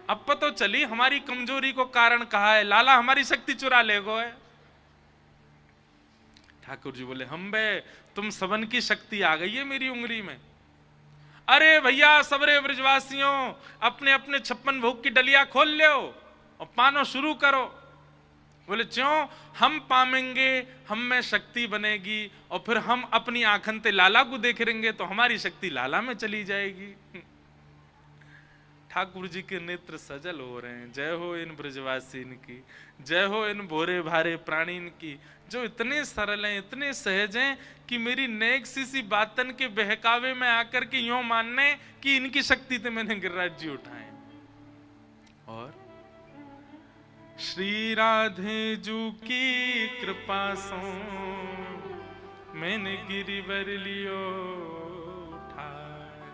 अब पता चली हमारी कमजोरी को कारण कहा है, लाला हमारी शक्ति चुरा ले गो है। ठाकुर जी बोले हम बे तुम सबन की शक्ति आ गई है मेरी उंगली में। अरे भैया सबरे ब्रजवासियों अपने अपने 56 भोग की डलिया खोल लो और पानो शुरू करो। बोले क्यों, हम पामेंगे, हम में शक्ति बनेगी और फिर हम अपनी आंखन ते लाला को देख रहेंगे तो हमारी शक्ति लाला में चली जाएगी। ठाकुर जी के नेत्र सजल हो रहे हैं। जय हो इन ब्रजवासीन की, जय हो इन भोरे भारे प्राणीन की, जो इतने सरल हैं, इतने सहज हैं कि मेरी नेक सी बातन के बहकावे में आकर के यूं मानने कि इनकी शक्ति तो मैंने गिरिराज जी उठाए। और श्री राधे जू की कृपा सो मैंने गिरिवर लियो उठाए।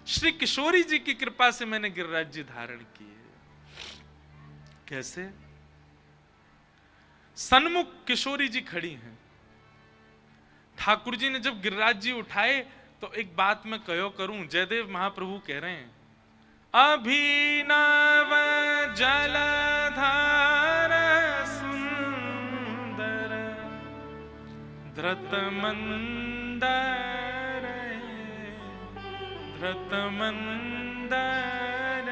श्री किशोरी जी की कृपा से मैंने गिरिराज जी धारण किए। कैसे? सन्मुख किशोरी जी खड़ी हैं। ठाकुर जी ने जब गिरिराज जी उठाए तो एक बात मैं कहो करूं, जयदेव महाप्रभु कह रहे हैं, अभिनव जलधार सुंदर धृत मंदर धृत मंदर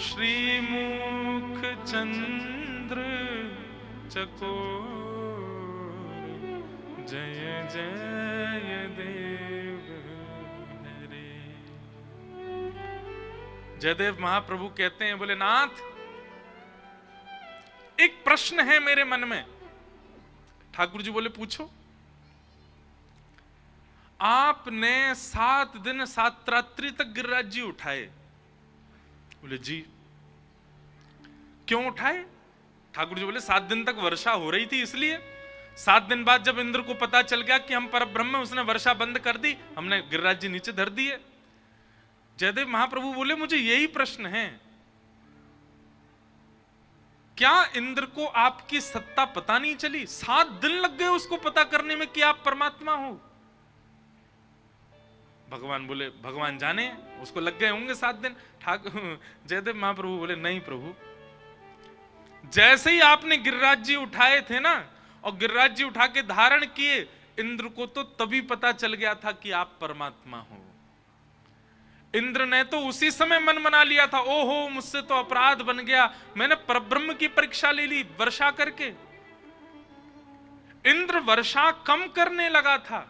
श्रीमुख चंद्र चकोर जय जय देव हरे। जयदेव महाप्रभु कहते हैं, बोले नाथ, एक प्रश्न है मेरे मन में। ठाकुर जी बोले पूछो। आपने 7 दिन 7 रात्रि तक गिरिराज जी उठाए। बोले जी। क्यों उठाए? ठाकुर जी बोले 7 दिन तक वर्षा हो रही थी इसलिए। 7 दिन बाद जब इंद्र को पता चल गया कि हम परब्रह्म हैं, उसने वर्षा बंद कर दी, हमने गिरिराज जी नीचे धर दिए। जयदेव महाप्रभु बोले मुझे यही प्रश्न है, क्या इंद्र को आपकी सत्ता पता नहीं चली? 7 दिन लग गए उसको पता करने में कि आप परमात्मा हो। भगवान बोले भगवान जाने, उसको लग गए होंगे 7 दिन। जयदेव महाप्रभु बोले नहीं प्रभु, जैसे ही आपने गिरिराज जी उठाए थे ना, और गिरिराज जी उठा के धारण किए, इंद्र को तो तभी पता चल गया था कि आप परमात्मा हो। इंद्र ने तो उसी समय मन बना लिया था, ओहो मुझसे तो अपराध बन गया, मैंने परब्रह्म की परीक्षा ले ली वर्षा करके। इंद्र वर्षा कम करने लगा था,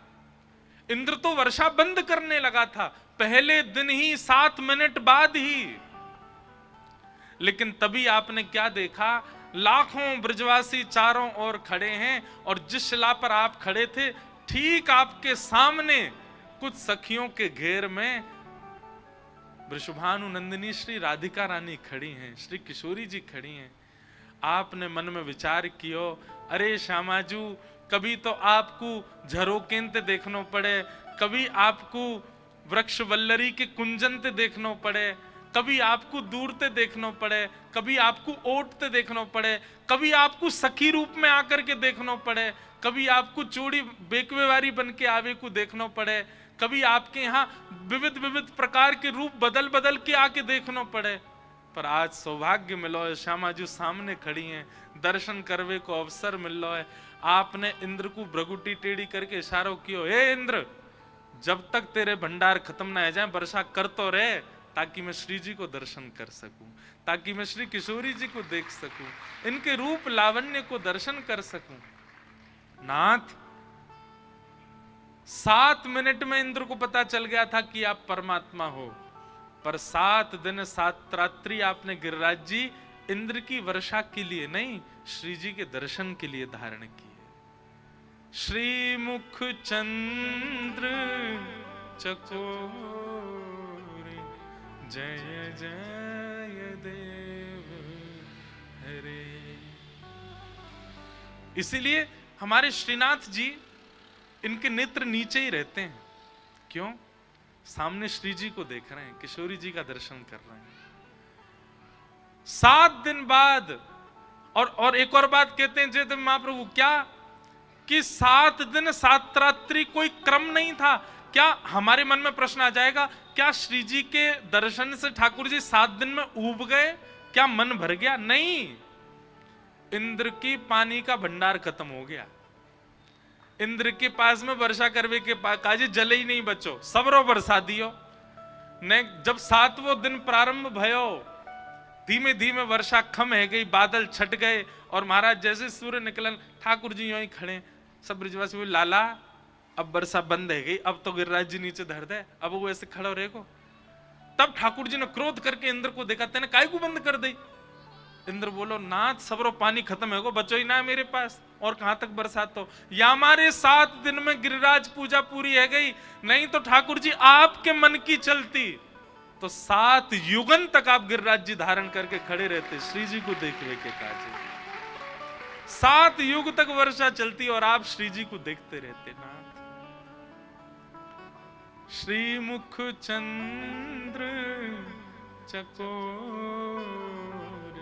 इंद्र तो वर्षा बंद करने लगा था पहले दिन ही, 7 मिनट बाद ही। लेकिन तभी आपने क्या देखा, लाखों ब्रजवासी चारों ओर खड़े हैं, और जिस शिला पर आप खड़े थे ठीक आपके सामने कुछ सखियों के घेर में वृषभानु नंदिनी श्री राधिका रानी खड़ी हैं, श्री किशोरी जी खड़ी हैं। आपने मन में विचार कियो, अरे श्यामाजू, कभी तो आपको झरोकेंते देखनो पड़े, कभी आपको वृक्ष वल्लरी के कुंजनते देखनो पड़े, कभी आपको दूरते देखनो पड़े, कभी आपको ओटते देखनो पड़े, कभी आपको सखी रूप में आकर के देखनो पड़े, कभी आपको चूड़ी बेकवेवारी बन के आवे को देखनो पड़े, कभी आपके यहाँ विविध विविध प्रकार के रूप बदल बदल के आके देखनो पड़े। पर आज सौभाग्य मिलो है, श्यामा जी सामने खड़ी हैं, दर्शन करवे को अवसर मिल लो है। आपने इंद्र को भ्रगुटी टेढ़ी करके इशारों कियो, हे इंद्र, जब तक तेरे भंडार खत्म ना हो जाए वर्षा कर तो रहे, ताकि मैं श्री जी को दर्शन कर सकूं, ताकि मैं श्री किशोरी जी को देख सकूं, इनके रूप लावण्य को दर्शन कर सकूं। नाथ, 7 मिनट में इंद्र को पता चल गया था कि आप परमात्मा हो, पर 7 दिन 7 रात्रि आपने गिरिराज जी इंद्र की वर्षा के लिए नहीं, श्री जी के दर्शन के लिए धारण किए। श्रीमुख चंद्र चकोर जय जय देव हरे। इसीलिए हमारे श्रीनाथ जी, इनके नेत्र नीचे ही रहते हैं। क्यों? सामने श्री जी को देख रहे हैं, किशोरी जी का दर्शन कर रहे हैं। 7 दिन बाद, और एक और बात कहते हैं जयदेव महाप्रभु, क्या कि 7 दिन 7 रात्रि कोई क्रम नहीं था। क्या हमारे मन में प्रश्न आ जाएगा, क्या श्री जी के दर्शन से ठाकुर जी 7 दिन में ऊब गए? क्या मन भर गया? नहीं, इंद्र की पानी का भंडार खत्म हो गया। इंद्र के पास में वर्षा करवे के पास काजी जले ही नहीं बचो, सबरो बरसा दियो ने। जब 7वां दिन प्रारंभ भयो, धीमे धीमे वर्षा खम है गई, बादल छट गए, और महाराज जैसे सूर्य निकलन, ठाकुर जी यूं ही खड़े, सब ब्रजवासी बोले लाला अब वर्षा बंद है गई, अब तो गिरिराज जी नीचे धर दे, अब वो ऐसे खड़ा रहेगो। तब ठाकुर जी ने क्रोध करके इंद्र को देखा, तेने काय को बंद कर दी? इंद्र बोलो, नाथ सबरो पानी खत्म है गो, बचो ही ना मेरे पास, और कहां तक बरसात हो? या हमारे 7 दिन में गिरिराज पूजा पूरी है गई, नहीं तो ठाकुर जी आपके मन की चलती। तो 7 युगन तक आप गिरिराज जी धारण करके खड़े रहते श्री जी को देखने के काजे। 7 युग तक वर्षा चलती और आप श्री जी को देखते रहते नाथ। श्री मुख चंद्र चकोर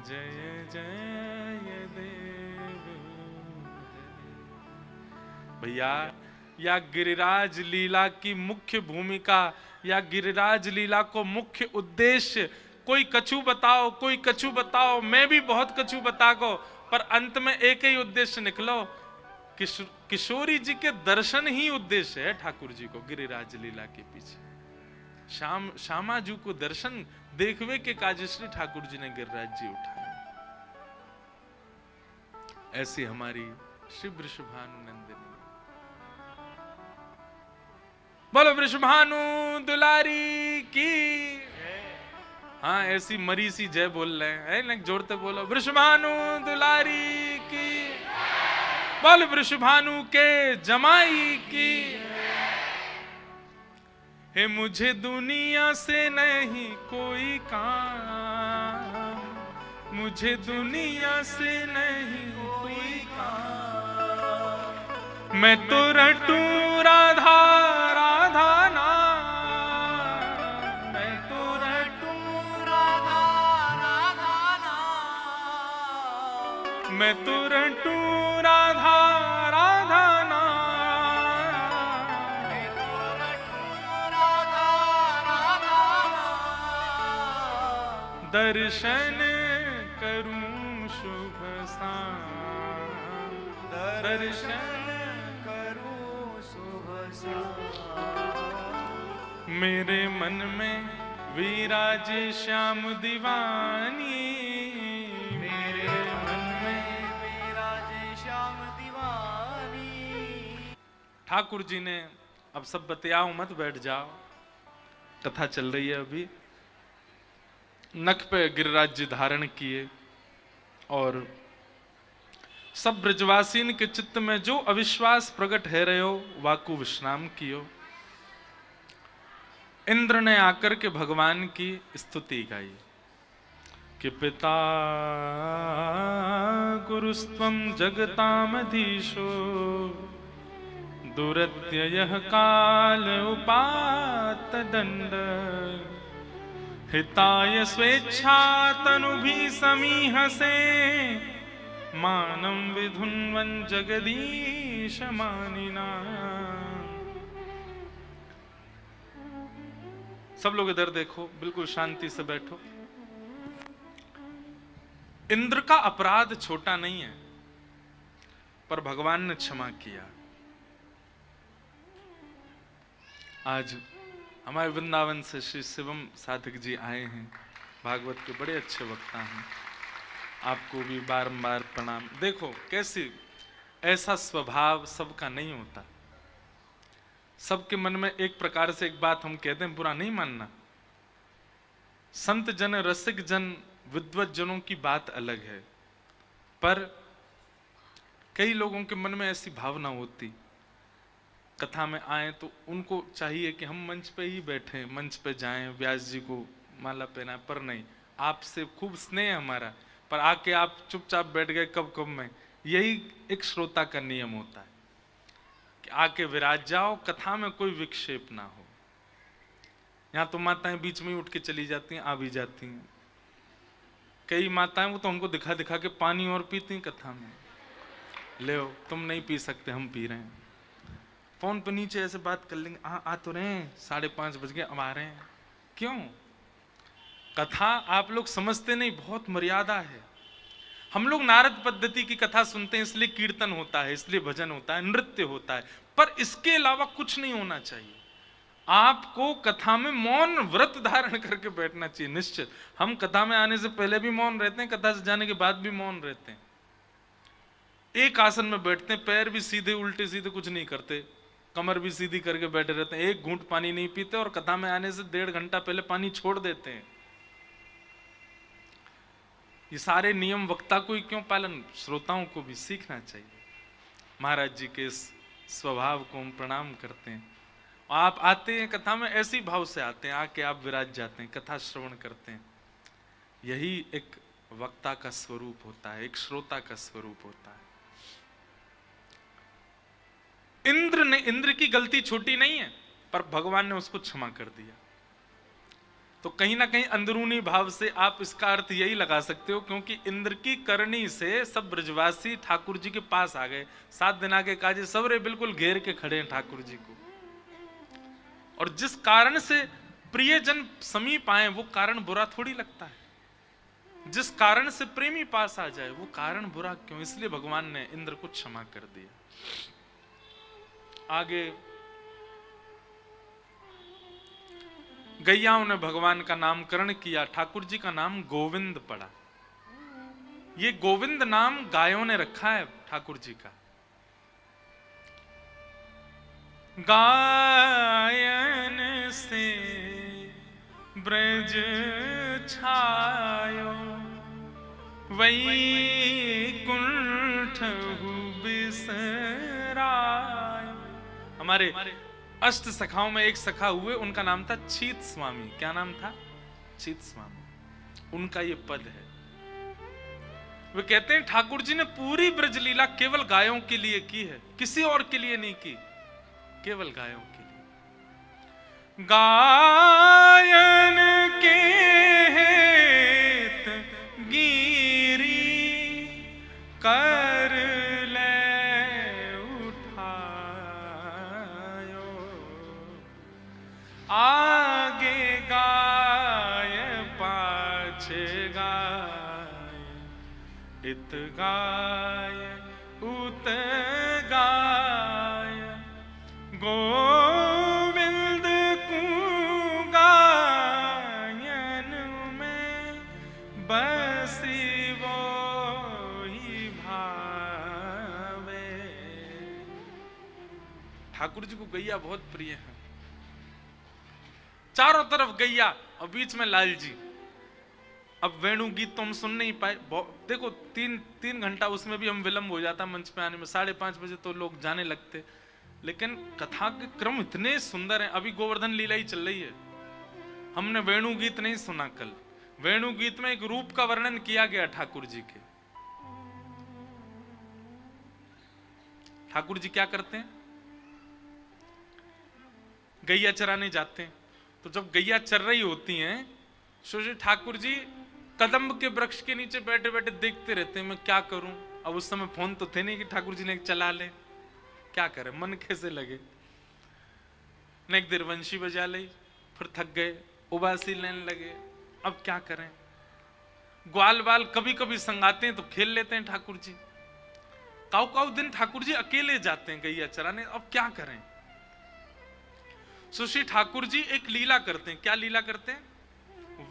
जय जय देव। भैया या गिरिराज लीला की मुख्य भूमिका या गिरिराज लीला को मुख्य उद्देश्य कोई कछु बताओ, कोई कछु बताओ, मैं भी बहुत कछु बता को, पर अंत में एक ही उद्देश्य निकलो, किशोरी जी के दर्शन ही उद्देश्य है ठाकुर जी को गिरिराज लीला के पीछे। श्यामा जी को दर्शन देखवे के काज श्री ठाकुर जी ने गिरिराज जी उठाए। ऐसी हमारी श्री वृषभानु नंदिनी। बोलो वृषभानु दुलारी की। हाँ ऐसी मरी सी जय बोल रहे हैं ना, जोड़ते बोलो वृषभानु दुलारी की। बोल वृषभानु के जमाई की। हे मुझे दुनिया से नहीं कोई काम, मुझे दुनिया से नहीं कोई काम। मैं तो रटू राधा राधा नाम, मैं तो रटू राधा राधा नाम, मैं तो रटू राधा राधा नाम। मैं तो रटू राधा राधा नाम। दर्शन करूं शुभ शाम, दर्शन करूं शुभ शाम। मेरे मन में विराजे श्याम दीवानी, मेरे मन में विराजे श्याम दीवानी। ठाकुर जी ने अब सब बतियाओ मत, बैठ जाओ, कथा चल रही है अभी। नख पे गिरिराज जी धारण किए और सब ब्रजवासीन के चित्त में जो अविश्वास प्रकट है रहे हो वाकु विश्राम कियो। इंद्र ने आकर के भगवान की स्तुति गाई कि पिता गुरुस्त्वं जगतामधीशो दुरत्ययः काल उपात दंड हिताय स्वेच्छा तनुभि समीहसे मानं विधुन्वन् जगदीश मानिना। सब लोग इधर देखो, बिल्कुल शांति से बैठो। इंद्र का अपराध छोटा नहीं है, पर भगवान ने क्षमा किया। आज हमारे वृंदावन से श्री शिवम साधक जी आए हैं, भागवत के बड़े अच्छे वक्ता हैं। आपको भी बारंबार प्रणाम। देखो कैसी, ऐसा स्वभाव सबका नहीं होता। सबके मन में एक प्रकार से एक बात हम कहते हैं, बुरा नहीं मानना। संत जन, रसिक जन, विद्वत जनों की बात अलग है, पर कई लोगों के मन में ऐसी भावना होती, कथा में आए तो उनको चाहिए कि हम मंच पे ही बैठे, मंच पे जाएं, व्यास जी को माला पहनाएं, पर नहीं, आपसे खूब स्नेह है हमारा, पर आके आप चुपचाप बैठ गए कब कब में। यही एक श्रोता का नियम होता है कि आके विराज जाओ, कथा में कोई विक्षेप ना हो। यहाँ तो माताएं बीच में ही उठ के चली जाती हैं, आ भी जाती हैं। कई माताएं वो तो हमको दिखा दिखा के पानी और पीती हैं कथा में। ले तुम नहीं पी सकते, हम पी रहे हैं। फोन पे नीचे ऐसे बात कर लेंगे, आ तो रहे हैं, 5:30 बज गए, अब आ रहे हैं। क्यों? कथा आप लोग समझते नहीं, बहुत मर्यादा है। हम लोग नारद पद्धति की कथा सुनते हैं, इसलिए कीर्तन होता है, इसलिए भजन होता है, नृत्य होता है, पर इसके अलावा कुछ नहीं होना चाहिए। आपको कथा में मौन व्रत धारण करके बैठना चाहिए निश्चित। हम कथा में आने से पहले भी मौन रहते हैं, कथा से जाने के बाद भी मौन रहते हैं। एक आसन में बैठते हैं, पैर भी सीधे उल्टे सीधे कुछ नहीं करते, कमर भी सीधी करके बैठे रहते हैं, एक घूंट पानी नहीं पीते और कथा में आने से 1.5 घंटा पहले पानी छोड़ देते हैं। ये सारे नियम वक्ता को ही क्यों पालन, श्रोताओं को भी सीखना चाहिए। महाराज जी के इस स्वभाव को हम प्रणाम करते हैं। आप आते हैं कथा में ऐसी भाव से आते हैं, आके आप विराज जाते हैं, कथा श्रवण करते हैं। यही एक वक्ता का स्वरूप होता है, एक श्रोता का स्वरूप होता है। इंद्र की गलती छोटी नहीं है, पर भगवान ने उसको क्षमा कर दिया। तो कहीं ना कहीं अंदरूनी भाव से आप इसका अर्थ यही लगा सकते हो, क्योंकि इंद्र की करनी से सब ब्रजवासी ठाकुर जी के पास आ गए। 7 दिन आगे काजे सबरे बिल्कुल घेर के खड़े हैं ठाकुर जी को। और जिस कारण से प्रियजन समीप आए वो कारण बुरा थोड़ी लगता है। जिस कारण से प्रेमी पास आ जाए वो कारण बुरा क्यों? इसलिए भगवान ने इंद्र को क्षमा कर दिया। आगे गैयाओं ने भगवान का नामकरण किया, ठाकुर जी का नाम गोविंद पड़ा। ये गोविंद नाम गायों ने रखा है ठाकुर जी का। गायन से ब्रज छायो, वैकुंठ बिसरायो। हमारे अष्ट सखाओं में एक सखा हुए, उनका नाम था छीत स्वामी। क्या नाम था? छीत स्वामी। उनका ये पद है। वे कहते हैं ठाकुर जी ने पूरी ब्रज लीला केवल गायों के लिए की है, किसी और के लिए नहीं की, केवल गायों के लिए। गायन के हेत गिरी कर ले उठायो, आगे गाय पाछे गाय, इत गाय उत गाय, गोविंद को गायन में बसी वो ही भावे। ठाकुर जी को गैया बहुत प्रिय है। चारों तरफ गैया और बीच में लाल जी। अब वेणु गीत तो हम सुन नहीं पाए। देखो 3 घंटा उसमें भी हम विलंब हो जाता मंच पे आने में। 5:30 बजे तो लोग जाने लगते, लेकिन कथा के क्रम इतने सुंदर हैं। अभी गोवर्धन लीला ही चल रही है, हमने वेणु गीत नहीं सुना कल। वेणु गीत में एक रूप का वर्णन किया गया ठाकुर जी के। ठाकुर जी क्या करते हैं? गैया चराने जाते हैं। तो जब गैया चर रही होती हैं, सोचे ठाकुर जी कदम्ब के वृक्ष के नीचे बैठे बैठे देखते रहते हैं, मैं क्या करूं। अब उस समय फोन तो थे नहीं कि ठाकुर जी ने चला ले, क्या करे, मन कैसे लगे। न एक देर वंशी बजा ली, फिर थक गए, उबासी लेने लगे, अब क्या करें। ग्वाल बाल कभी कभी संगाते हैं तो खेल लेते हैं ठाकुर जी। काउ दिन ठाकुर जी अकेले जाते हैं गैया चराने, अब क्या करें। सुश्री ठाकुर जी एक लीला करते हैं। क्या लीला करते हैं?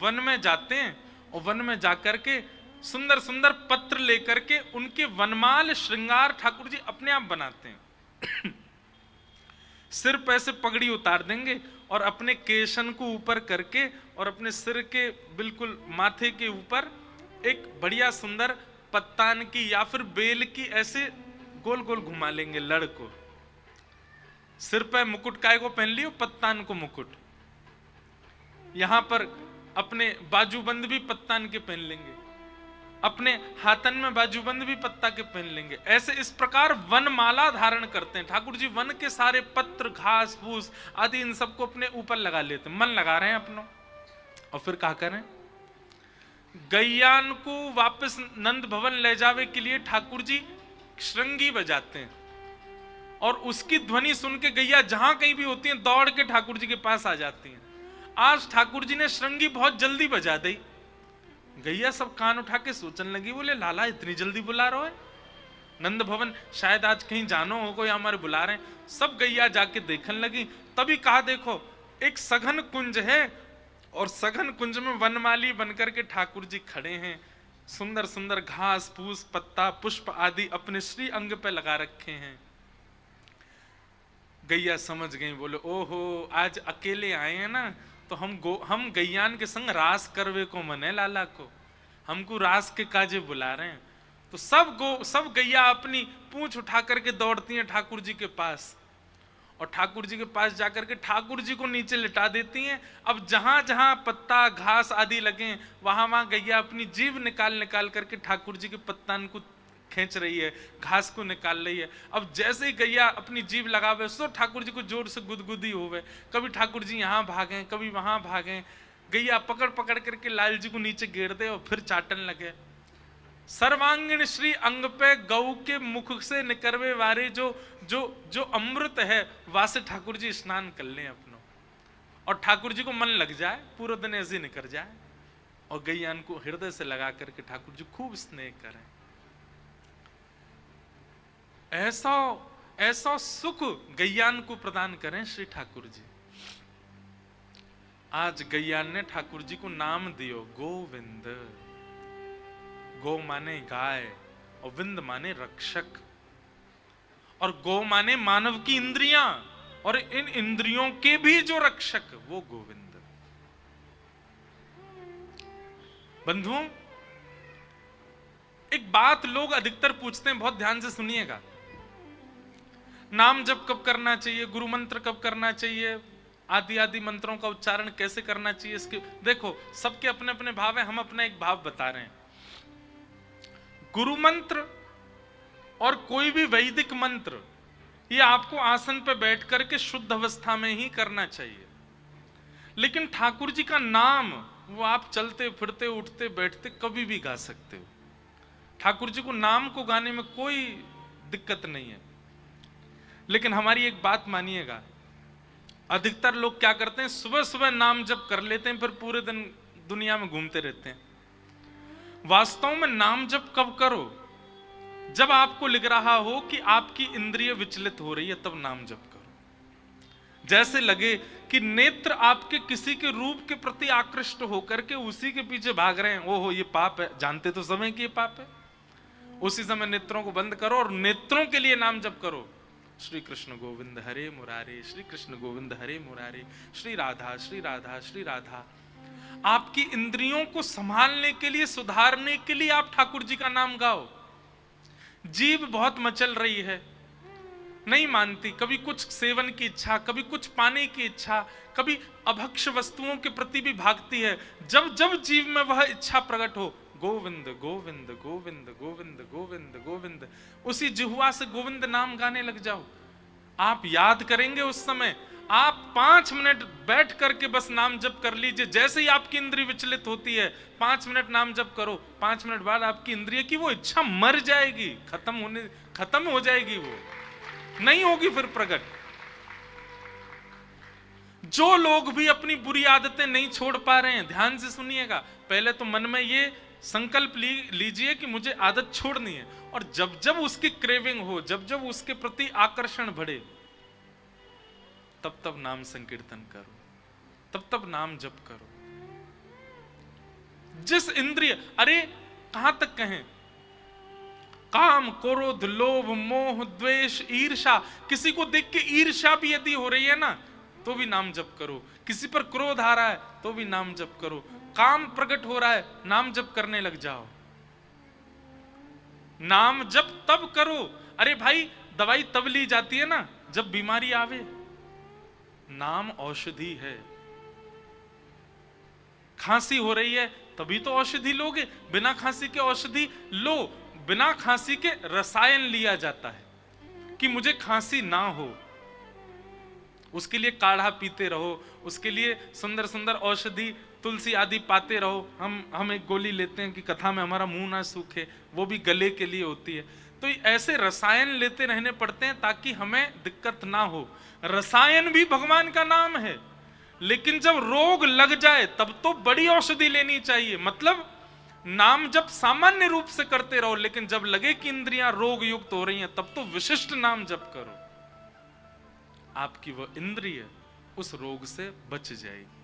वन में जाते हैं और वन में जाकर के सुंदर सुंदर पत्र लेकर के उनके वनमाल श्रृंगार ठाकुर जी अपने आप बनाते हैं। सिर पे से पगड़ी उतार देंगे और अपने केशन को ऊपर करके और अपने सिर के बिल्कुल माथे के ऊपर एक बढ़िया सुंदर पत्तान की या फिर बेल की ऐसे गोल गोल घुमा लेंगे लड़ को। सिर पे मुकुट काय को पहन लियो, पत्तान को मुकुट। यहां पर अपने बाजूबंद भी पत्तान के पहन लेंगे, अपने हाथन में बाजूबंद भी पत्ता के पहन लेंगे। ऐसे इस प्रकार वनमाला धारण करते हैं ठाकुर जी। वन के सारे पत्र, घास फूस आदि इन सबको अपने ऊपर लगा लेते हैं, मन लगा रहे हैं अपनों। और फिर क्या करें? गैयान को वापस नंद भवन ले जावे के लिए ठाकुर जी श्रृंगी बजाते हैं और उसकी ध्वनि सुन के गैया जहां कहीं भी होती हैं दौड़ के ठाकुर जी के पास आ जाती हैं। आज ठाकुर जी ने श्रृंगी बहुत जल्दी बजा दी। गैया सब कान उठा के सोचने लगी, बोले लाला इतनी जल्दी बुला रहे हो? नंद भवन शायद आज कहीं जानो हो, कोई हमारे बुला रहे हैं। सब गैया जाके देखने लगी। तभी कहा देखो एक सघन कुंज है और सघन कुंज में वनमाली बनकर के ठाकुर जी खड़े हैं। सुंदर सुंदर घास फूस पत्ता पुष्प आदि अपने श्री अंग पे लगा रखे हैं। गैया समझ गई, बोले ओहो आज अकेले आए हैं ना, तो हम गैयान के संग रास करवे को मने लाला को, हमको रास के काजे बुला रहे हैं। तो सब गैया अपनी पूंछ उठा करके दौड़ती हैं ठाकुर जी के पास और ठाकुर जी के पास जाकर के ठाकुर जी को नीचे लिटा देती हैं। अब जहां जहां पत्ता घास आदि लगे वहां वहां गैया अपनी जीभ निकाल निकाल करके ठाकुर जी के पत्तन को खींच रही है, घास को निकाल रही है। अब जैसे ही गैया अपनी जीभ लगावे सो ठाकुर जी को जोर से गुदगुदी होवे, कभी ठाकुर जी यहाँ भागे कभी वहां भागे, गैया पकड़ पकड़ करके लाल जी को नीचे गिर दे और फिर चाटन लगे। सर्वांगीण श्री अंग पे गौ के मुख से निकरवे वारे जो जो जो अमृत है वासे ठाकुर जी स्नान कर लें अपनो, और ठाकुर जी को मन लग जाए, पूरा दिन ऐसे निकल जाए, और गैयान को हृदय से लगा करके ठाकुर जी खूब स्नेह करें। ऐसा ऐसा सुख गैयान को प्रदान करें श्री ठाकुर जी। आज गैयान ने ठाकुर जी को नाम दियो गोविंद। गो माने गाय और विंद माने रक्षक, और गो माने मानव की इंद्रियां और इन इंद्रियों के भी जो रक्षक वो गोविंद। बंधुओं, एक बात लोग अधिकतर पूछते हैं, बहुत ध्यान से सुनिएगा। नाम जप कब करना चाहिए, गुरु मंत्र कब करना चाहिए, आदि आदि मंत्रों का उच्चारण कैसे करना चाहिए, इसके देखो सबके अपने अपने भाव है, हम अपना एक भाव बता रहे हैं। गुरु मंत्र और कोई भी वैदिक मंत्र ये आपको आसन पे बैठ करके शुद्ध अवस्था में ही करना चाहिए, लेकिन ठाकुर जी का नाम वो आप चलते फिरते उठते बैठते कभी भी गा सकते हो। ठाकुर जी को नाम को गाने में कोई दिक्कत नहीं है। लेकिन हमारी एक बात मानिएगा, अधिकतर लोग क्या करते हैं, सुबह सुबह नाम जप कर लेते हैं, फिर पूरे दिन दुनिया में घूमते रहते हैं। वास्तव में नाम जप कब करो, जब आपको लग रहा हो कि आपकी इंद्रिय विचलित हो रही है, तब नाम जप करो। जैसे लगे कि नेत्र आपके किसी के रूप के प्रति आकृष्ट होकर के उसी के पीछे भाग रहे हैं, ओहो ये पाप है, जानते तो समय कि ये पाप है, उसी समय नेत्रों को बंद करो और नेत्रों के लिए नाम जप करो। श्री कृष्ण गोविंद हरे मुरारे, श्री कृष्ण गोविंद हरे मुरारे, श्री राधा श्री राधा श्री राधा। आपकी इंद्रियों को संभालने के लिए, सुधारने के लिए आप ठाकुर जी का नाम गाओ। जीभ बहुत मचल रही है, नहीं मानती, कभी कुछ सेवन की इच्छा, कभी कुछ पाने की इच्छा, कभी अभक्ष वस्तुओं के प्रति भी भागती है। जब जब जीव में वह इच्छा प्रकट हो, गोविंद गोविंद गोविंद गोविंद गोविंद गोविंद, उसी जिह्वा से गोविंद नाम गाने लग जाओ। आप याद करेंगे उस समय, आप 5 मिनट बैठ करके बस नाम जप कर लीजिए। जैसे ही आपकी इंद्रिय विचलित होती है, 5 मिनट नाम जप करो, 5 मिनट बाद आपकी इंद्रिय की वो इच्छा मर जाएगी, खत्म हो जाएगी, वो नहीं होगी फिर प्रकट। जो लोग भी अपनी बुरी आदतें नहीं छोड़ पा रहे हैं, ध्यान से सुनिएगा, पहले तो मन में ये संकल्प लीजिए कि मुझे आदत छोड़नी है, और जब जब उसकी क्रेविंग हो, जब जब उसके प्रति आकर्षण बढ़े, तब तब नाम संकीर्तन करो, तब तब नाम जप करो। जिस इंद्रिय, अरे कहां तक कहें, काम क्रोध लोभ मोह द्वेष ईर्ष्या, किसी को देख के ईर्ष्या भी यदि हो रही है ना, तो भी नाम जप करो। किसी पर क्रोध आ रहा है तो भी नाम जप करो। काम प्रकट हो रहा है, नाम जप करने लग जाओ। नाम जप तब करो, अरे भाई दवाई तब ली जाती है ना जब बीमारी आवे। नाम औषधि है। खांसी हो रही है तभी तो औषधि लोगे, बिना खांसी के औषधि लो, बिना खांसी के रसायन लिया जाता है कि मुझे खांसी ना हो, उसके लिए काढ़ा पीते रहो, उसके लिए सुंदर सुंदर औषधि तुलसी आदि पाते रहो। हम एक गोली लेते हैं कि कथा में हमारा मुंह ना सूखे, वो भी गले के लिए होती है। तो ऐसे रसायन लेते रहने पड़ते हैं ताकि हमें दिक्कत ना हो। रसायन भी भगवान का नाम है, लेकिन जब रोग लग जाए तब तो बड़ी औषधि लेनी चाहिए। मतलब नाम जब सामान्य रूप से करते रहो, लेकिन जब लगे कि इंद्रियां रोग युक्त हो रही हैं, तब तो विशिष्ट नाम जप करो, आपकी वह इंद्रिय उस रोग से बच जाएगी।